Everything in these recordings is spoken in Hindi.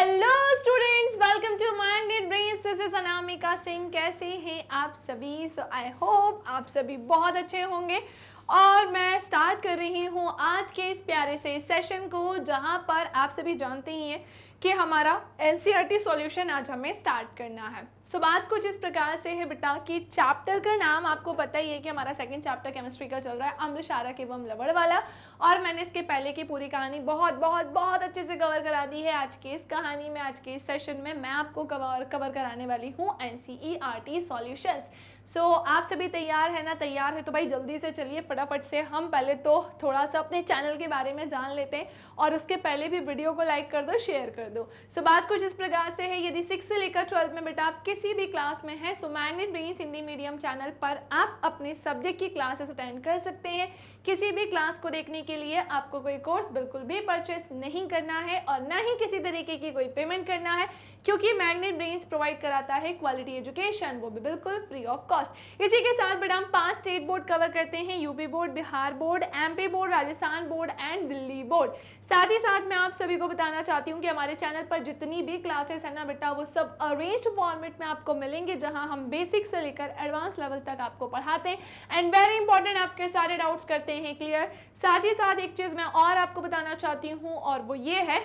Hello students, welcome to minded brains. This is Anamika Singh. कैसे हैं आप सभी? सो आई होप आप सभी बहुत अच्छे होंगे और मैं स्टार्ट कर रही हूँ आज के इस प्यारे से सेशन को, जहाँ पर आप सभी जानते ही हैं कि हमारा एनसीईआरटी सॉल्यूशन आज हमें स्टार्ट करना है। सो बात कुछ इस प्रकार से है बेटा कि चैप्टर का नाम आपको पता ही है कि हमारा सेकंड चैप्टर केमिस्ट्री का चल रहा है, अम्ल क्षारक एवं लवण वाला। और मैंने इसके पहले की पूरी कहानी बहुत बहुत बहुत अच्छे से कवर करा दी है। आज की इस कहानी में, आज के इस सेशन में मैं आपको कवर कराने वाली हूँ एनसीईआरटी सॉल्यूशंस। सो आप सभी तैयार है ना? तैयार है तो भाई जल्दी से चलिए, फटाफट से हम पहले तो थोड़ा सा अपने चैनल के बारे में जान लेते हैं और उसके पहले भी वीडियो को लाइक कर दो, शेयर कर दो। सो बात कुछ इस प्रकार से है, यदि 6 से लेकर 12 में बेटा आप किसी भी क्लास में है, so magnet brains Hindi medium channel पर आप अपने सब्जेक्ट की क्लासेस अटेंड कर सकते हैं। किसी भी क्लास को देखने के लिए आपको कोई कोर्स बिल्कुल भी परचेस नहीं करना है और ना ही किसी तरीके की कोई पेमेंट करना है, क्योंकि मैग्नेट ब्रेन्स प्रोवाइड कराता है क्वालिटी एजुकेशन, वो भी बिल्कुल फ्री ऑफ कॉस्ट। इसी के साथ बेटा हम 5 स्टेट बोर्ड कवर करते हैं, UP board, Bihar board, MP board, Rajasthan board and Delhi board. साथ ही साथ मैं आप सभी को बताना चाहती हूँ कि हमारे चैनल पर जितनी भी क्लासेस है ना बेटा, वो सब अरेंज्ड फॉर्मेट में आपको मिलेंगे, जहां हम बेसिक से लेकर एडवांस लेवल तक आपको पढ़ाते हैं एंड वेरी इंपॉर्टेंट आपके सारे डाउट्स करते हैं क्लियर। साथ ही साथ एक चीज मैं और आपको बताना चाहती हूँ और वो ये है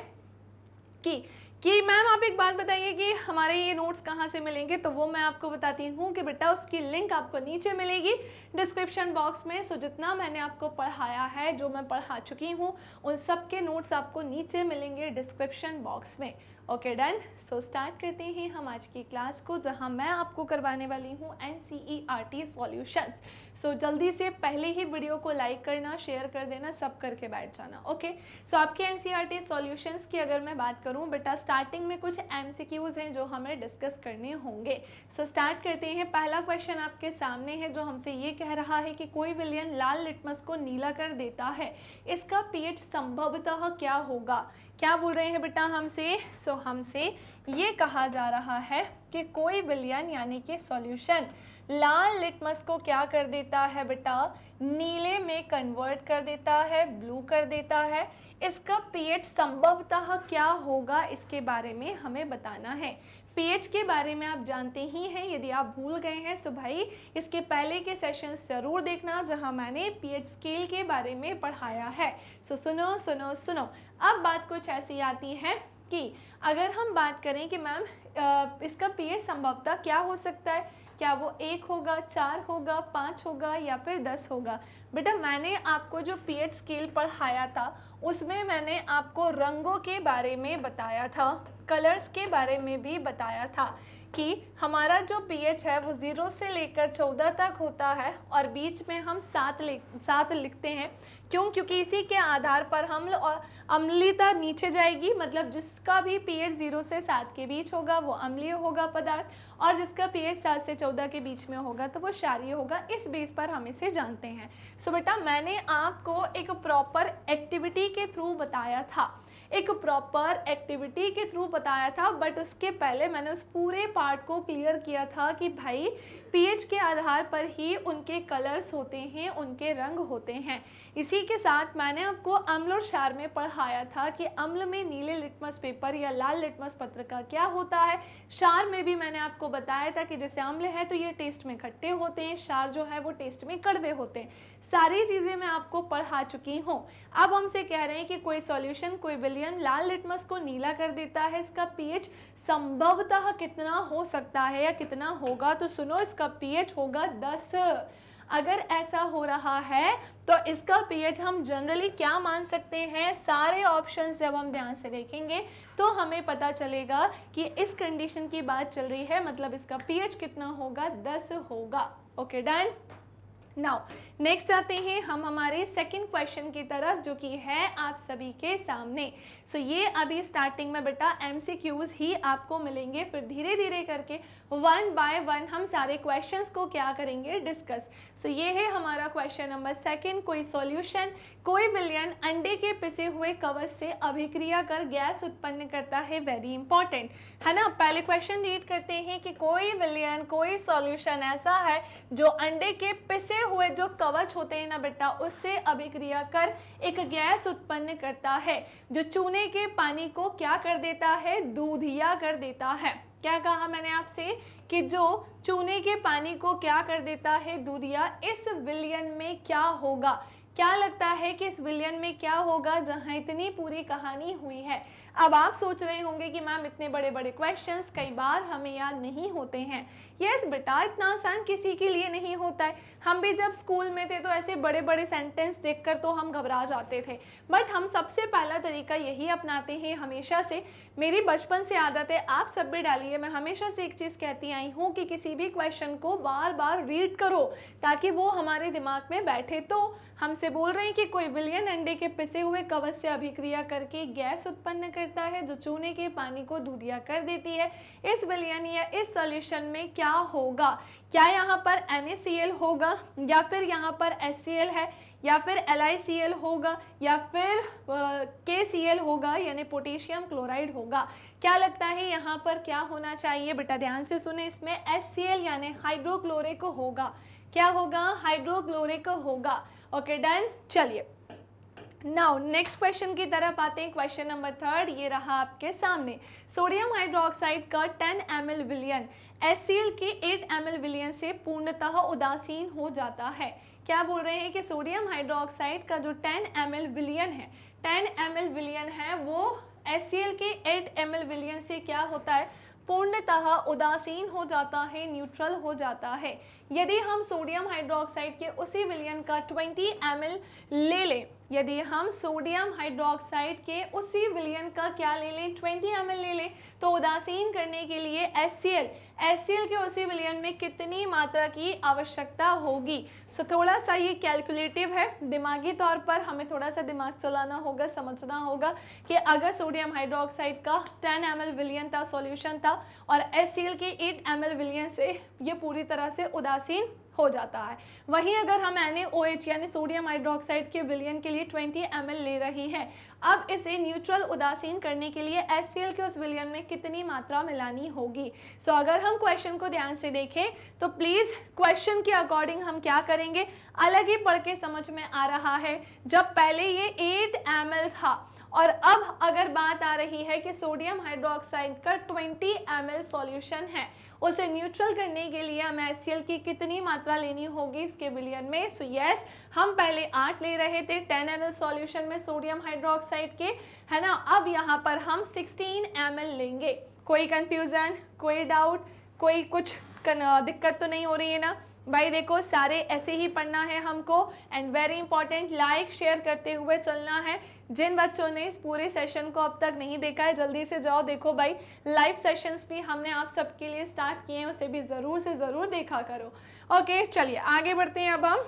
कि मैम आप एक बात बताइए कि हमारे ये नोट्स कहाँ से मिलेंगे। तो वो मैं आपको बताती हूँ कि बेटा उसकी लिंक आपको नीचे मिलेगी डिस्क्रिप्शन बॉक्स में। सो जितना मैंने आपको पढ़ाया है, जो मैं पढ़ा चुकी हूँ, उन सब के नोट्स आपको नीचे मिलेंगे डिस्क्रिप्शन बॉक्स में। Okay done. सो स्टार्ट करते हैं हम आज की क्लास को, जहाँ मैं आपको करवाने वाली हूँ एनसीईआरटी सॉल्यूशंस। सो जल्दी से पहले ही वीडियो को लाइक करना, शेयर कर देना, सब करके बैठ जाना। ओके। सो आपके एनसीईआरटी सॉल्यूशंस की अगर मैं बात करूँ बेटा, स्टार्टिंग में कुछ एमसीक्यूज हैं जो हमें डिस्कस करने होंगे। सो स्टार्ट करते हैं। पहला क्वेश्चन आपके सामने है जो हमसे ये कह रहा है कि कोई विलयन लाल लिटमस को नीला कर देता है, इसका पीएच संभवतः क्या होगा? क्या बोल रहे हैं बेटा हमसे? सो हमसे ये कहा जा रहा है कि कोई विलयन यानी कि सॉल्यूशन लाल लिटमस को क्या कर देता है बेटा? नीले में कन्वर्ट कर देता है, ब्लू कर देता है। इसका पीएच संभवतः क्या होगा, इसके बारे में हमें बताना है। पीएच के बारे में आप जानते ही हैं, यदि आप भूल गए हैं सो भाई इसके पहले के सेशंस जरूर देखना, जहां मैंने पीएच स्केल के बारे में पढ़ाया है। सो सुनो सुनो सुनो, अब बात कुछ ऐसी आती है कि अगर हम बात करें कि मैम इसका पीएच संभवतः क्या हो सकता है, क्या वो 1 होगा, 4 होगा, 5 होगा या फिर 10 होगा? बेटा मैंने आपको जो पीएच स्केल पढ़ाया था उसमें मैंने आपको रंगों के बारे में बताया था, कलर्स के बारे में भी बताया था कि हमारा जो पीएच है वो 0 से लेकर 14 तक होता है और बीच में हम 7 लिखते हैं। क्यों? क्योंकि इसी के आधार पर हम और अम्लीयता नीचे जाएगी, मतलब जिसका भी पीएच 0 से 7 के बीच होगा वो अम्लीय होगा पदार्थ, और जिसका पीएच 7 से 14 के बीच में होगा तो वो क्षारीय होगा। इस बेस पर हम इसे जानते हैं। सो बेटा मैंने आपको एक प्रॉपर एक्टिविटी के थ्रू बताया था, बट उसके पहले मैंने उस पूरे पार्ट को क्लियर किया था कि भाई पीएच के आधार पर ही उनके कलर्स होते हैं, उनके रंग होते हैं। इसी के साथ मैंने आपको अम्ल और क्षार में पढ़ाया था कि अम्ल में नीले लिटमस पेपर या लाल लिटमस पत्र का क्या होता है। क्षार में भी मैंने आपको बताया था कि जैसे अम्ल है तो ये टेस्ट में खट्टे होते हैं, क्षार जो है वो टेस्ट में कड़वे होते हैं। सारी चीजें मैं आपको पढ़ा चुकी हूँ। अब हमसे कह रहे हैं कि कोई सॉल्यूशन, कोई विलयन लाल लिटमस को नीला कर देता है, इसका पीएच संभवतः कितना हो सकता है या कितना होगा? तो सुनो, इसका पीएच होगा 10। अगर ऐसा हो रहा है तो इसका पीएच हम जनरली क्या मान सकते हैं? सारे ऑप्शंस जब हम ध्यान से देखेंगे तो हमें पता चलेगा कि इस कंडीशन की बात चल रही है, मतलब इसका पीएच कितना होगा? 10 होगा। Okay done. नाउ नेक्स्ट आते हैं हम हमारे सेकंड क्वेश्चन की तरफ, जो कि है आप सभी के सामने। सो ये अभी स्टार्टिंग में बेटा एमसीक्यूज ही आपको मिलेंगे, फिर धीरे धीरे करके 1 बाय 1 हम सारे क्वेश्चंस को क्या करेंगे? डिस्कस। सो ये है हमारा क्वेश्चन नंबर 2। कोई सॉल्यूशन, कोई विलयन अंडे के पिसे हुए कवच से अभिक्रिया कर गैस उत्पन्न करता है। वेरी इंपॉर्टेंट है ना। पहले क्वेश्चन रीड करते हैं कि कोई विलयन, कोई सॉल्यूशन ऐसा है जो अंडे के पिसे हुए जो कवच होते हैं ना बेटा, उससे अभिक्रिया कर एक गैस उत्पन्न करता है जो चूने के पानी को क्या कर देता है, दूधिया कर देता है। क्या कहा मैंने आपसे कि जो चूने के पानी को क्या कर देता है, दूधिया। इस विलयन में क्या होगा, क्या लगता है कि इस विलयन में क्या होगा जहां इतनी पूरी कहानी हुई है। अब आप सोच रहे होंगे कि मैम इतने बड़े बड़े क्वेश्चंस कई बार हमें याद नहीं होते हैं। यस बेटा, इतना आसान किसी के लिए नहीं होता है। हम भी जब स्कूल में थे तो ऐसे बड़े बड़े सेंटेंस देखकर तो हम घबरा जाते थे, बट हम सबसे पहला तरीका यही अपनाते हैं हमेशा से। मेरी बचपन से आदत है, आप सब भी डालिए। मैं हमेशा से एक चीज़ कहती आई हूँ कि किसी भी क्वेश्चन को बार बार रीड करो ताकि वो हमारे दिमाग में बैठे। तो हमसे बोल रहे हैं कि कोई विलयन अंडे के पिसे हुए कवच से अभिक्रिया करके गैस उत्पन्न करता है जो चूने के पानी को दूधिया कर देती है। इस विलयन या इस सॉल्यूशन में क्या होगा, क्या यहाँ पर NaCl होगा, या फिर यहाँ पर HCl है, या फिर LiCl होगा, या फिर KCl होगा यानी पोटेशियम क्लोराइड होगा। क्या लगता है यहाँ पर क्या होना चाहिए बेटा, ध्यान से सुने। इसमें HCl यानी हाइड्रोक्लोरिक होगा। क्या होगा, हाइड्रोक्लोरिक होगा। Okay done. चलिए नाउ नेक्स्ट क्वेश्चन की तरफ आते हैं। क्वेश्चन नंबर 3 ये रहा आपके सामने। सोडियम हाइड्रोक्साइड का 10 ml विलयन HCl के 8 ml विलयन से पूर्णतः उदासीन हो जाता है। क्या बोल रहे हैं कि सोडियम हाइड्रोक्साइड का जो 10 ml विलयन है, 10 ml विलयन है, वो HCl के 8 ml विलयन से क्या होता है, पूर्णतः उदासीन हो जाता है, न्यूट्रल हो जाता है। यदि हम सोडियम हाइड्रोक्साइड के उसी विलयन का 20 ml ले लें, यदि हम सोडियम हाइड्रोक्साइड के उसी विलयन का क्या ले लें, 20 ml ले लें, तो उदासीन करने के लिए HCl के उसी विलयन में कितनी मात्रा की आवश्यकता होगी। सो थोड़ा सा ये कैलकुलेटिव है, दिमागी तौर पर हमें थोड़ा सा दिमाग चलाना होगा, समझना होगा कि अगर सोडियम हाइड्रोक्साइड का 10 ml विलयन था, सॉल्यूशन था, और HCl के 8 ml विलयन से ये पूरी तरह से उदासीन हो जाता है। वहीं अगर हम NaOH यानी सोडियम हाइड्रोक्साइड के विलयन के लिए 20 ml ले रही हैं, अब इसे न्यूट्रल उदासीन करने के लिए HCl के उस विलयन में कितनी मात्रा मिलानी होगी। सो अगर हम क्वेश्चन को ध्यान से देखें तो प्लीज क्वेश्चन के अकॉर्डिंग हम क्या करेंगे, अलग ही पढ़ के समझ में आ रहा है। जब पहले ये 8 ml था और अब अगर बात आ रही है कि सोडियम हाइड्रोक्साइड का 20 ml सॉल्यूशन है, उसे न्यूट्रल करने के लिए हमें HCl की कितनी मात्रा लेनी होगी इसके विलयन में। सो यस, हम पहले 8 ले रहे थे 10 ml सॉल्यूशन में सोडियम हाइड्रोक्साइड के, है ना। अब यहाँ पर हम 16 ml लेंगे। कोई कंफ्यूजन, कोई डाउट, कोई कुछ दिक्कत तो नहीं हो रही है ना भाई। देखो सारे ऐसे ही पढ़ना है हमको, and very important like share करते हुए चलना है। जिन बच्चों ने इस पूरे सेशन को अब तक नहीं देखा है जल्दी से जाओ देखो भाई। लाइव सेशंस भी हमने आप सबके लिए स्टार्ट किए हैं, उसे भी ज़रूर से ज़रूर देखा करो। ओके चलिए आगे बढ़ते हैं। अब हम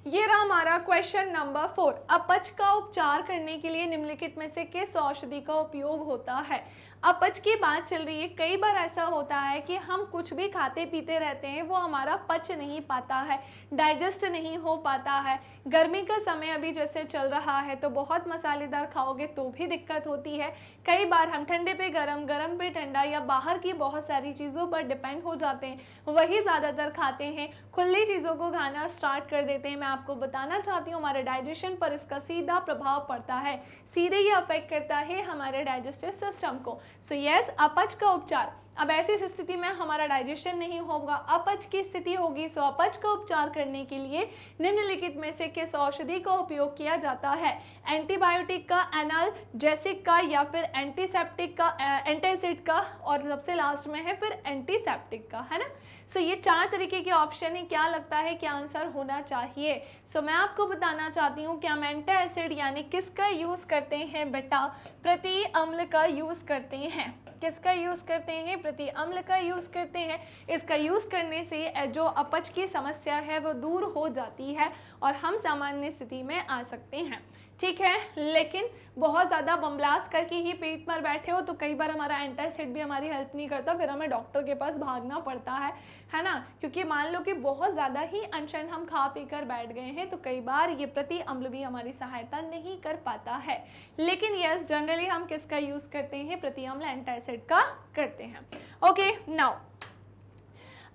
ये रहा हमारा क्वेश्चन नंबर 4। अपच का उपचार करने के लिए निम्नलिखित में से किस औषधि का उपयोग होता है। अपच की बात चल रही है। कई बार ऐसा होता है कि हम कुछ भी खाते पीते रहते हैं, वो हमारा पच नहीं पाता है, डाइजेस्ट नहीं हो पाता है। गर्मी का समय अभी जैसे चल रहा है तो बहुत मसालेदार खाओगे तो भी दिक्कत होती है। कई बार हम ठंडे पे गरम, गरम पे ठंडा, या बाहर की बहुत सारी चीज़ों पर डिपेंड हो जाते हैं, वही ज़्यादातर खाते हैं, खुली चीज़ों को खाना स्टार्ट कर देते हैं। मैं आपको बताना चाहती हूँ हमारे डाइजेशन पर इसका सीधा प्रभाव पड़ता है, सीधे ये अफेक्ट करता है हमारे डाइजेस्टिव सिस्टम को। सो यस, अपच का उपचार। अब ऐसी स्थिति में हमारा डाइजेशन नहीं होगा, अपच की स्थिति होगी। सो अपच का उपचार करने के लिए निम्नलिखित में से किस औषधि का उपयोग किया जाता है। एंटीबायोटिक का, एनाल्जेसिक का, या फिर एंटीसेप्टिक का, एंटासिड का, और सबसे लास्ट में है फिर एंटीसेप्टिक का, है ना। सो ये 4 तरीके के ऑप्शन है। क्या लगता है क्या आंसर होना चाहिए। सो मैं आपको बताना चाहती हूँ कि हम एंटासिड यानी किसका यूज़ करते हैं बेटा, प्रति अम्ल का यूज़ करते हैं। किसका यूज़ करते हैं, प्रति अम्ल का यूज़ करते हैं। इसका यूज़ करने से जो अपच की समस्या है वो दूर हो जाती है और हम सामान्य स्थिति में आ सकते हैं, ठीक है। लेकिन बहुत ज़्यादा बमब्लास्ट करके ही पेट पर बैठे हो तो कई बार हमारा एंटासिड भी हमारी हेल्प नहीं करता, फिर हमें डॉक्टर के पास भागना पड़ता है ना। क्योंकि मान लो कि बहुत ज़्यादा ही अनशन हम खा पी कर बैठ गए हैं तो कई बार ये प्रति अम्ल भी हमारी सहायता नहीं कर पाता है। लेकिन यस, जनरली हम किसका यूज़ करते हैं, प्रति अम्ल एंटासिड का करते हैं। ओके नाउ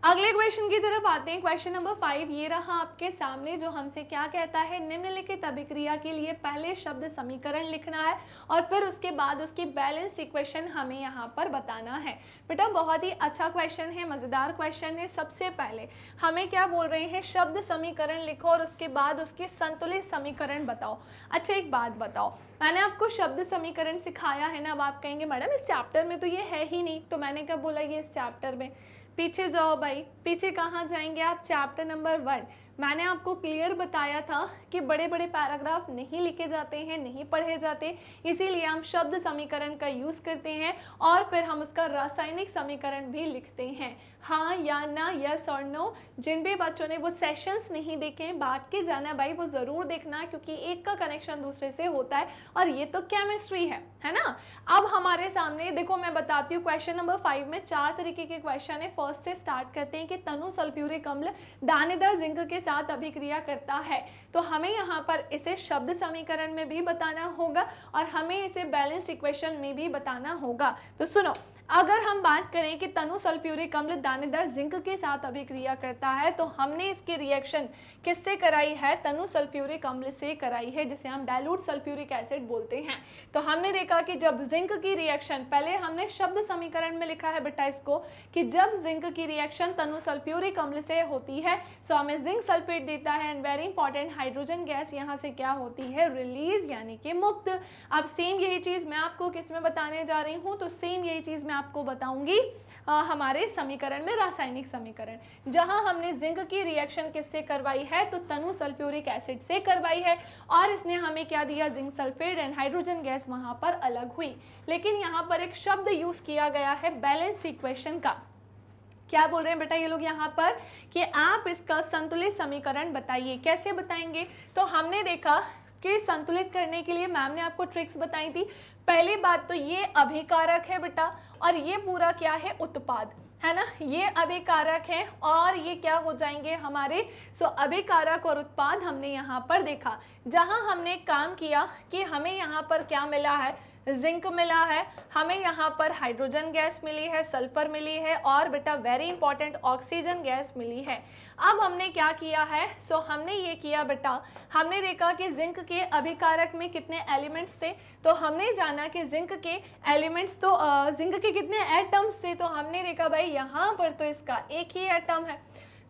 अगले क्वेश्चन की तरफ आते हैं। क्वेश्चन नंबर 5 ये रहा आपके सामने, जो हमसे क्या कहता है, निम्नलिखित अभिक्रिया के लिए पहले शब्द समीकरण लिखना है और फिर उसके बाद उसकी बैलेंस्ड इक्वेशन हमें यहाँ पर बताना है। बेटा बहुत ही अच्छा क्वेश्चन है, मज़ेदार क्वेश्चन है। सबसे पहले हमें क्या बोल रहे हैं, शब्द समीकरण लिखो और उसके बाद उसकी संतुलित समीकरण बताओ। अच्छा एक बात बताओ, मैंने आपको शब्द समीकरण सिखाया है ना, अब आप कहेंगे मैडम इस चैप्टर में तो ये है ही नहीं, तो मैंने कब बोला ये इस चैप्टर में? पीछे जाओ भाई, पीछे कहाँ जाएंगे आप, चैप्टर नंबर 1। मैंने आपको क्लियर बताया था कि बड़े बड़े पैराग्राफ नहीं लिखे जाते हैं, नहीं पढ़े जाते, इसीलिए हम शब्द समीकरण का यूज़ करते हैं और फिर हम उसका रासायनिक समीकरण भी लिखते हैं। हाँ या ना, यस और नो। जिन भी बच्चों ने वो सेशंस नहीं देखे, बात के जाना भाई, वो ज़रूर देखना, क्योंकि एक का कनेक्शन दूसरे से होता है और ये तो केमिस्ट्री है ना। अब हमारे सामने देखो, मैं बताती हूँ, क्वेश्चन नंबर 5 में 4 तरीके के क्वेश्चन है। फर्स्ट से स्टार्ट करते हैं कि तनु सल्फ्यूरिक अम्ल दानेदार जिंक के साथ अभिक्रिया करता है, तो हमें यहाँ पर इसे शब्द समीकरण में भी बताना होगा और हमें इसे बैलेंस्ड इक्वेशन में भी बताना होगा। तो सुनो, अगर हम बात करें कि तनु सल्फ्यूरिक अम्ल दानेदार जिंक के साथ अभिक्रिया करता है, तो हमने इसकी रिएक्शन किससे कराई है, तनु सल्फ्यूरिक अम्ल से कराई है, जिसे हम डाइल्यूट सल्फ्यूरिक एसिड बोलते हैं। तो हमने देखा कि जब जिंक की रिएक्शन, पहले हमने शब्द समीकरण में लिखा है बेटा इसको, कि जब जिंक की रिएक्शन तनु सल्फ्यूरिक अम्ल से होती है तो हमें जिंक सल्फेट देता है and very important hydrogen gas यहाँ से क्या होती है, रिलीज, यानी कि मुक्त। अब सेम यही चीज मैं आपको किस में बताने जा रही हूँ, तो सेम यही चीज मैं आपको बताऊंगी हमारे समीकरण में, रासायनिक समीकरण, जहां हमने जिंक की रिएक्शन किससे करवाई है, तो तनु सल्फ्यूरिक एसिड से करवाई है और इसने हमें क्या दिया, zinc sulphate and hydrogen gas वहां पर अलग हुई। लेकिन यहाँ पर एक शब्द यूज किया गया है बैलेंस्ड इक्वेशन का। क्या बोल रहे हैं बेटा ये लोग यहाँ पर, कि आप इसका संतुलित समीकरण बताइए। कैसे बताएंगे, तो हमने देखा कि संतुलित करने के लिए मैम ने आपको ट्रिक्स बताई थी। पहली बात तो ये अभिकारक है बेटा, और ये पूरा क्या है, उत्पाद है ना, ये अभिकारक है और ये क्या हो जाएंगे हमारे, सो अभिकारक और उत्पाद हमने यहाँ पर देखा। जहाँ हमने काम किया कि हमें यहाँ पर क्या मिला है, जिंक मिला है, हमें यहाँ पर हाइड्रोजन गैस मिली है, सल्फर मिली है और बेटा वेरी इंपॉर्टेंट ऑक्सीजन गैस मिली है। अब हमने क्या किया है, सो हमने ये किया बेटा, हमने देखा कि जिंक के अभिकारक में कितने एलिमेंट्स थे, तो हमने जाना कि जिंक के एलिमेंट्स, तो जिंक के कितने एटम्स थे, तो हमने देखा भाई यहाँ पर तो इसका एक ही एटम है,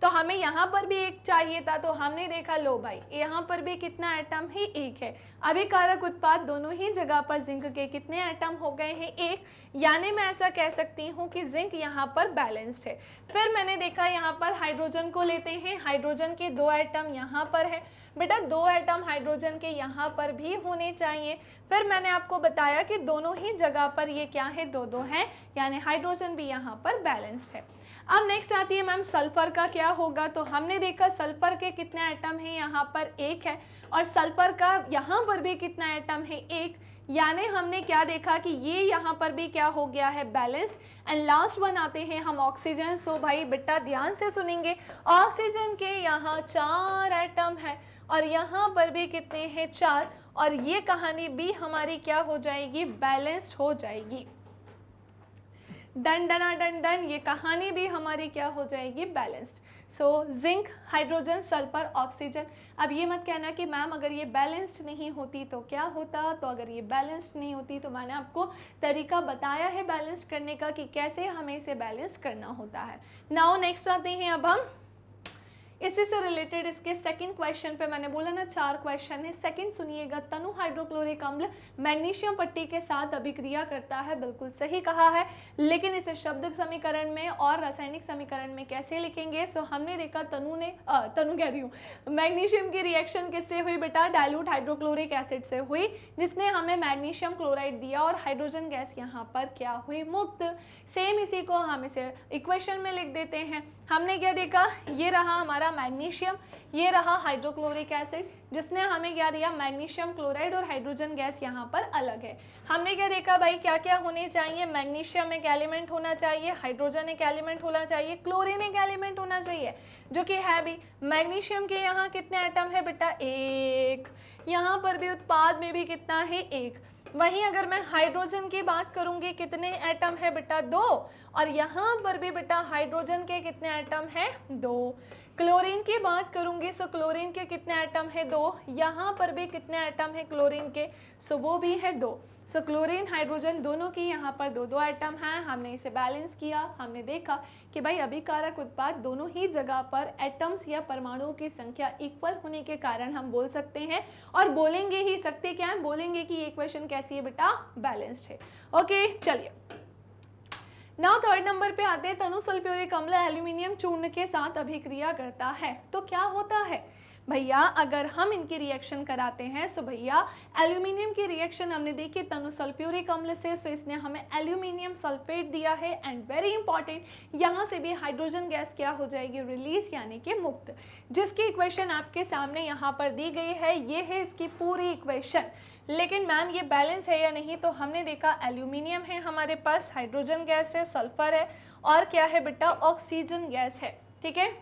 तो हमें यहाँ पर भी एक चाहिए था, तो हमने देखा लो भाई यहाँ पर भी कितना एटम है, एक है। अभिकारक उत्पाद दोनों ही जगह पर जिंक के कितने एटम हो गए हैं, एक, यानी मैं ऐसा कह सकती हूँ कि जिंक यहाँ पर बैलेंस्ड है। फिर मैंने देखा यहाँ पर हाइड्रोजन को लेते हैं, हाइड्रोजन के 2 एटम यहाँ पर है बेटा, 2 एटम हाइड्रोजन के यहाँ पर भी होने चाहिए। फिर मैंने आपको बताया कि दोनों ही जगह पर ये क्या है, 2-2 है, यानी हाइड्रोजन भी यहाँ पर बैलेंस्ड है। अब नेक्स्ट आती है मैम सल्फर का क्या होगा, तो हमने देखा सल्फर के कितने एटम हैं, यहाँ पर एक है, और सल्फर का यहाँ पर भी कितना एटम है, एक, यानी हमने क्या देखा कि ये यहाँ पर भी क्या हो गया है, बैलेंस्ड। एंड लास्ट वन आते हैं हम ऑक्सीजन। सो भाई बेटा ध्यान से सुनेंगे, ऑक्सीजन के यहाँ 4 एटम है और यहाँ पर भी कितने हैं, 4, और ये कहानी भी हमारी क्या हो जाएगी, बैलेंस्ड हो जाएगी। डन डना डन डन, ये कहानी भी हमारी क्या हो जाएगी, balanced. So zinc, hydrogen, sulphur, oxygen. अब ये मत कहना कि मैम अगर ये बैलेंस्ड नहीं होती तो क्या होता, तो अगर ये बैलेंस्ड नहीं होती तो मैंने आपको तरीका बताया है बैलेंस्ड करने का कि कैसे हमें इसे बैलेंस्ड करना होता है। नाउ नेक्स्ट आते हैं अब हम इसी से रिलेटेड इसके सेकंड क्वेश्चन पे। मैंने बोला ना 4 क्वेश्चन है, सेकंड सुनिएगा। तनु हाइड्रोक्लोरिक अम्ल मैग्नीशियम पट्टी के साथ अभिक्रिया करता है, बिल्कुल सही कहा है, लेकिन इसे शब्द समीकरण में और रासायनिक समीकरण में कैसे लिखेंगे। सो हमने देखा तनु कह रही हूँ, मैग्नीशियम की रिएक्शन किससे हुई बेटा, डाइल्यूट हाइड्रोक्लोरिक एसिड से हुई, जिसने हमें मैग्नीशियम क्लोराइड दिया और हाइड्रोजन गैस यहाँ पर क्या हुई, मुक्त। सेम इसी को हम इसे इक्वेशन में लिख देते हैं। हमने क्या देखा, ये रहा हमारा मैग्नीशियम, ये रहा हाइड्रोक्लोरिक एसिड, जिसने हमें क्या दिया, मैग्नीशियम क्लोराइड, और हाइड्रोजन गैस यहाँ पर अलग है। हमने क्या देखा भाई, क्या क्या होने चाहिए, मैग्नीशियम एक एलिमेंट होना चाहिए, हाइड्रोजन एक एलिमेंट होना चाहिए, क्लोरीन एक एलिमेंट होना चाहिए, जो कि है भी। मैग्नीशियम के यहाँ कितने एटम है बेटा, एक, यहाँ पर भी उत्पाद में भी कितना है, एक। वहीं अगर मैं हाइड्रोजन की बात करूंगी कितने एटम है बेटा 2, और यहाँ पर भी बेटा हाइड्रोजन के कितने एटम है 2। क्लोरीन की बात करूंगी सो क्लोरीन के कितने एटम है 2, यहाँ पर भी कितने एटम है क्लोरीन के, सो वो भी है 2। सो क्लोरीन हाइड्रोजन दोनों की यहाँ पर 2-2 एटम हैं। हमने इसे बैलेंस किया, हमने देखा कि भाई अभिकारक उत्पाद दोनों ही जगह पर एटम्स या परमाणुओं की संख्या इक्वल होने के कारण हम बोल सकते हैं, और बोलेंगे ही, सकते क्या है, बोलेंगे कि ये इक्वेशन कैसी है बेटा, बैलेंस्ड है। ओके चलिए नाउ थर्ड नंबर पे आते हैं। तनु सल्फ्यूरिक अम्ल एल्यूमिनियम चूर्ण के साथ अभिक्रिया करता है तो क्या होता है भैया, अगर हम इनकी रिएक्शन कराते हैं सो भैया एल्यूमिनियम की रिएक्शन हमने देखी तनु सल्फ्यूरिक अम्ल से, सो इसने हमें एल्यूमिनियम सल्फेट दिया है। एंड वेरी इंपॉर्टेंट, यहाँ से भी हाइड्रोजन गैस क्या हो जाएगी, रिलीज यानी कि मुक्त, जिसकी इक्वेशन आपके सामने यहाँ पर दी गई है। ये है इसकी पूरी इक्वेशन। लेकिन मैम ये बैलेंस है या नहीं, तो हमने देखा एल्यूमिनियम है हमारे पास, हाइड्रोजन गैस है, सल्फर है, और क्या है बेटा, ऑक्सीजन गैस है। ठीक है,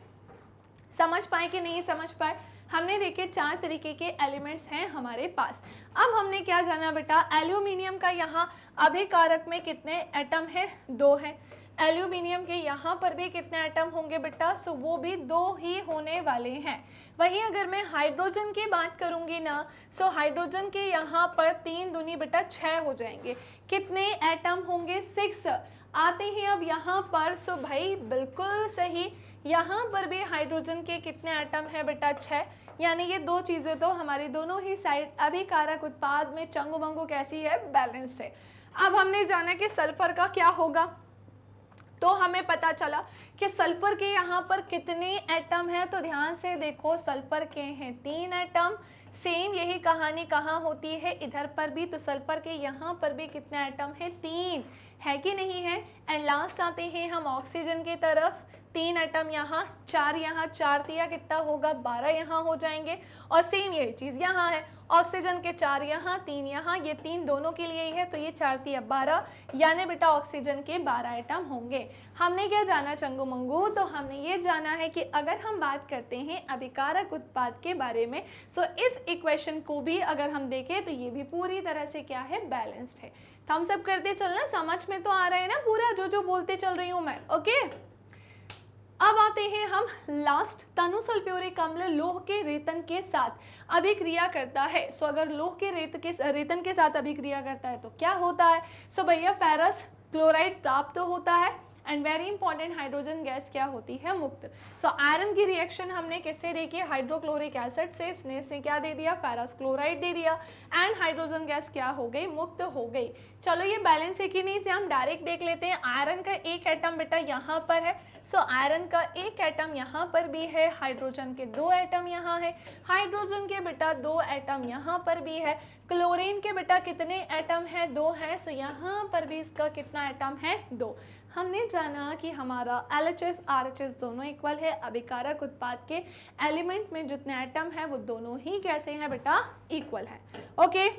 समझ पाए कि नहीं समझ पाए, हमने देखे 4 तरीके के एलिमेंट्स हैं हमारे पास। अब हमने क्या जाना बेटा, एल्यूमिनियम का यहाँ अभिकारक में कितने एटम है, 2 है। एल्यूमिनियम के यहाँ पर भी कितने एटम होंगे बेटा, सो वो भी 2 ही होने वाले हैं। वहीं अगर मैं हाइड्रोजन की बात करूंगी ना, सो हाइड्रोजन के यहाँ पर 3 दूनी बेटा 6 हो जाएंगे। कितने एटम होंगे, 6 आते हैं अब यहाँ पर। सो भाई बिल्कुल सही, यहाँ पर भी हाइड्रोजन के कितने एटम है बेटा 6, यानी ये 2 चीजें तो हमारी दोनों ही साइड अभिकारक उत्पाद में चंगू मंगू कैसी है, बैलेंस्ड है। अब हमने जाना कि सल्फर का क्या होगा, तो हमें पता चला कि सल्फर के यहाँ पर कितने एटम है, तो ध्यान से देखो सल्फर के हैं 3 एटम। सेम यही कहानी कहाँ होती है, इधर पर भी, तो सल्फर के यहाँ पर भी कितने एटम है, 3 है कि नहीं है। एंड लास्ट आते हैं हम ऑक्सीजन की तरफ, 3 एटम यहाँ, 4 यहाँ, 4 दिया कितना होगा, 12 यहाँ हो जाएंगे। और सेम यही चीज़ यहाँ है, ऑक्सीजन के 4 यहाँ, 3 यहाँ, ये 3 दोनों के लिए ही है, तो ये 4 दिया 12, यानी बेटा ऑक्सीजन के 12 एटम होंगे। हमने क्या जाना चंगू मंगू, तो हमने ये जाना है कि अगर हम बात करते हैं अभिकारक उत्पाद के बारे में, सो इस इक्वेशन को भी अगर हम देखें तो ये भी पूरी तरह से क्या है, बैलेंस्ड है। हम सब करते चलना, समझ में तो आ रहा है ना पूरा जो बोलते चल रही हूँ मैं। ओके अब आते हैं हम लास्ट, तनु सल्फ्यूरिक अम्ल लोह के रेतन के साथ अभिक्रिया करता है। सो अगर लोह के रेतन के साथ अभिक्रिया करता है तो क्या होता है, सो भैया फेरस क्लोराइड प्राप्त होता है। And very important, hydrogen gas क्या होती है, मुक्त। सो आयरन की रिएक्शन हमने किससे देखी, हाइड्रोक्लोरिक एसिड से, इसने क्या दे दिया, फेरस क्लोराइड दे दिया। एंड हाइड्रोजन गैस क्या हो गई, मुक्त हो गई। चलो ये बैलेंस है कि नहीं, से हम डायरेक्ट देख लेते हैं। आयरन का 1 एटम बेटा यहाँ पर है, सो आयरन का 1 एटम यहाँ पर भी है, हाइड्रोजन के 2 एटम यहाँ है, हाइड्रोजन के बेटा 2 एटम यहाँ पर भी है। क्लोरीन के बेटा कितने एटम है, 2 है, सो यहाँ पर भी इसका कितना एटम है, 2। हमने जाना कि हमारा LHS RHS दोनों इक्वल है। अभिकारक उत्पाद के एलिमेंट में जितने एटम है वो दोनों ही कैसे हैं बेटा, इक्वल है। ओके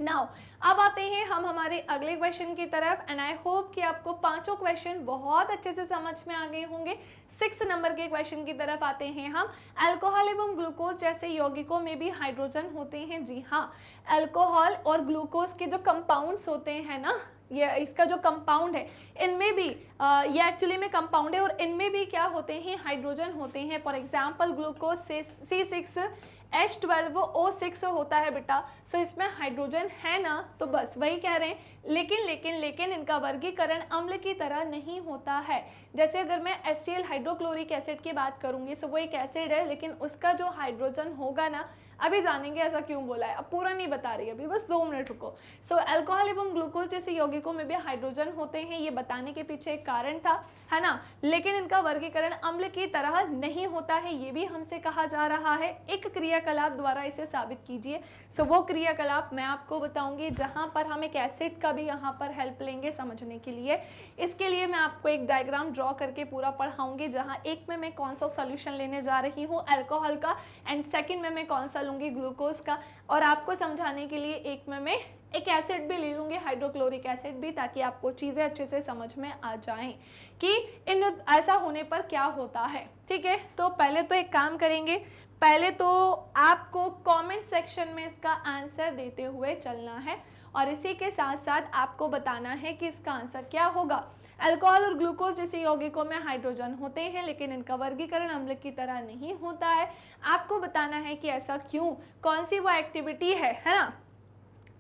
नाउ अब आते हैं हम हमारे अगले क्वेश्चन की तरफ। एंड आई होप कि आपको 5 क्वेश्चन बहुत अच्छे से समझ में आ गए होंगे। 6 नंबर के क्वेश्चन की तरफ आते हैं हम। अल्कोहल एवं ग्लूकोज जैसे यौगिकों में भी हाइड्रोजन होते हैं। जी हाँ, अल्कोहल और ग्लूकोज के जो कंपाउंड्स होते हैं ना, ये इसका जो कंपाउंड है, इनमें भी ये एक्चुअली में कंपाउंड है और इनमें भी क्या होते हैं, हाइड्रोजन होते हैं। फॉर एग्जांपल ग्लूकोज से C6H12O6 होता है बेटा। सो इसमें हाइड्रोजन है ना, तो बस वही कह रहे हैं। लेकिन इनका वर्गीकरण अम्ल की तरह नहीं होता है। जैसे अगर मैं HCl हाइड्रोक्लोरिक एसिड की बात करूंगी, सो वो एक एसिड है, लेकिन उसका जो हाइड्रोजन होगा ना, अभी जानेंगे ऐसा क्यों बोला है, अब पूरा नहीं बता रही, अभी बस 2 मिनट रुको। सो अल्कोहल एवं ग्लूकोज जैसे यौगिकों में भी हाइड्रोजन होते हैं, ये बताने के पीछे एक कारण था, है ना। लेकिन इनका वर्गीकरण अम्ल की तरह नहीं होता है, ये भी हमसे कहा जा रहा है। एक क्रियाकलाप द्वारा इसे साबित कीजिए। सो वो क्रियाकलाप मैं आपको बताऊंगी, जहां पर हम एक एसिड का भी यहाँ पर हेल्प लेंगे समझने के लिए। इसके लिए मैं आपको एक डायग्राम ड्रॉ करके पूरा पढ़ाऊंगी, जहाँ एक में मैं कौन सा सोल्यूशन लेने जा रही हूँ अल्कोहल का, एंड सेकेंड में मैं कौन सा लूंगी ग्लूकोज का। और आपको समझाने के लिए एक में मैं एक एसिड भी ले लूंगी, हाइड्रोक्लोरिक एसिड भी, ताकि आपको चीजें अच्छे से समझ में आ जाएं कि इन ऐसा होने पर क्या होता है। ठीक है, तो पहले तो एक काम करेंगे, पहले तो आपको कमेंट सेक्शन में इसका आंसर देते हुए चलना है। और इसी के साथ साथ आपको बताना है कि इसका आंसर क्या होगा। अल्कोहल और ग्लूकोज जैसे यौगिकों में हाइड्रोजन होते हैं, लेकिन इनका वर्गीकरण अम्ल की तरह नहीं होता है। आपको बताना है कि ऐसा क्यों, कौन सी वो एक्टिविटी है ना।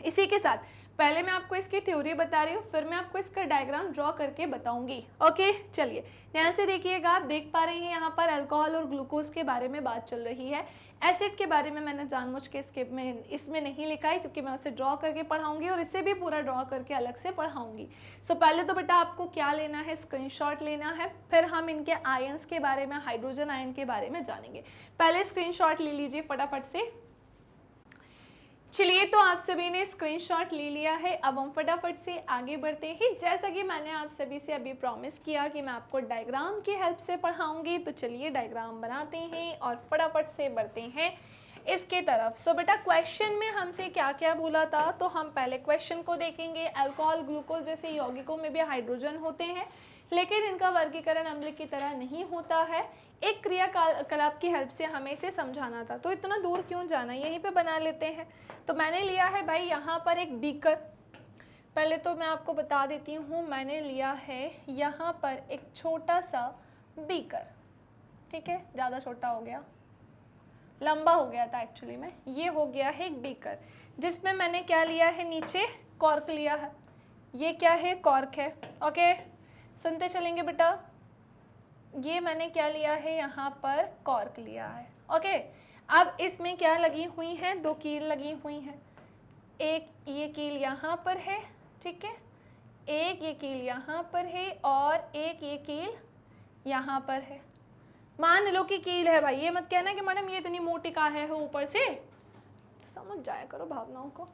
इसी के साथ पहले मैं आपको इसकी थ्योरी बता रही हूँ, फिर मैं आपको इसका डायग्राम ड्रॉ करके बताऊंगी। ओके, चलिए ध्यान से देखिएगा। आप देख पा रहे हैं यहाँ पर अल्कोहल और ग्लूकोज के बारे में बात चल रही है। एसिड के बारे में मैंने जानबूझ के इसमें नहीं लिखा है, क्योंकि मैं उसे ड्रॉ करके पढ़ाऊंगी और इसे भी पूरा ड्रॉ करके अलग से पढ़ाऊंगी। सो पहले तो बेटा आपको क्या लेना है, स्क्रीनशॉट लेना है, फिर हम इनके आयंस के बारे में, हाइड्रोजन आयन के बारे में जानेंगे। पहले स्क्रीनशॉट ले लीजिए फटाफट से। चलिए, तो आप सभी ने स्क्रीनशॉट ले लिया है। अब हम फटाफट से आगे बढ़ते हैं। जैसा कि मैंने आप सभी से अभी प्रॉमिस किया कि मैं आपको डायग्राम की हेल्प से पढ़ाऊंगी, तो चलिए डायग्राम बनाते हैं और फटाफट से बढ़ते हैं इसके तरफ। सो बेटा क्वेश्चन में हमसे क्या क्या बोला था, तो हम पहले क्वेश्चन को देखेंगे। अल्कोहल ग्लूकोज जैसे यौगिकों में भी हाइड्रोजन होते हैं, लेकिन इनका वर्गीकरण अम्ल की तरह नहीं होता है। एक क्रियाकलाप की हेल्प से हमें इसे समझाना था, तो इतना दूर क्यों जाना, यहीं पे बना लेते हैं। तो मैंने लिया है भाई यहाँ पर एक बीकर। पहले तो मैं आपको बता देती हूँ, मैंने लिया है यहाँ पर एक छोटा सा बीकर। ठीक है, ज़्यादा छोटा हो गया, लंबा हो गया था एक्चुअली में। ये हो गया है एक बीकर, जिसमें मैंने क्या लिया है, नीचे कॉर्क लिया है। ये क्या है, कॉर्क है। ओके, सुनते चलेंगे बेटा। ये मैंने क्या लिया है, यहाँ पर कॉर्क लिया है। ओके, अब इसमें क्या लगी हुई हैं, दो कील लगी हुई हैं। एक ये कील यहाँ पर है, ठीक है, एक ये कील यहाँ पर है और एक ये कील यहाँ पर है। मान लो कि कील है भाई, ये मत कहना कि मैडम ये इतनी मोटी का है ऊपर से, समझ जाया करो भावनाओं को।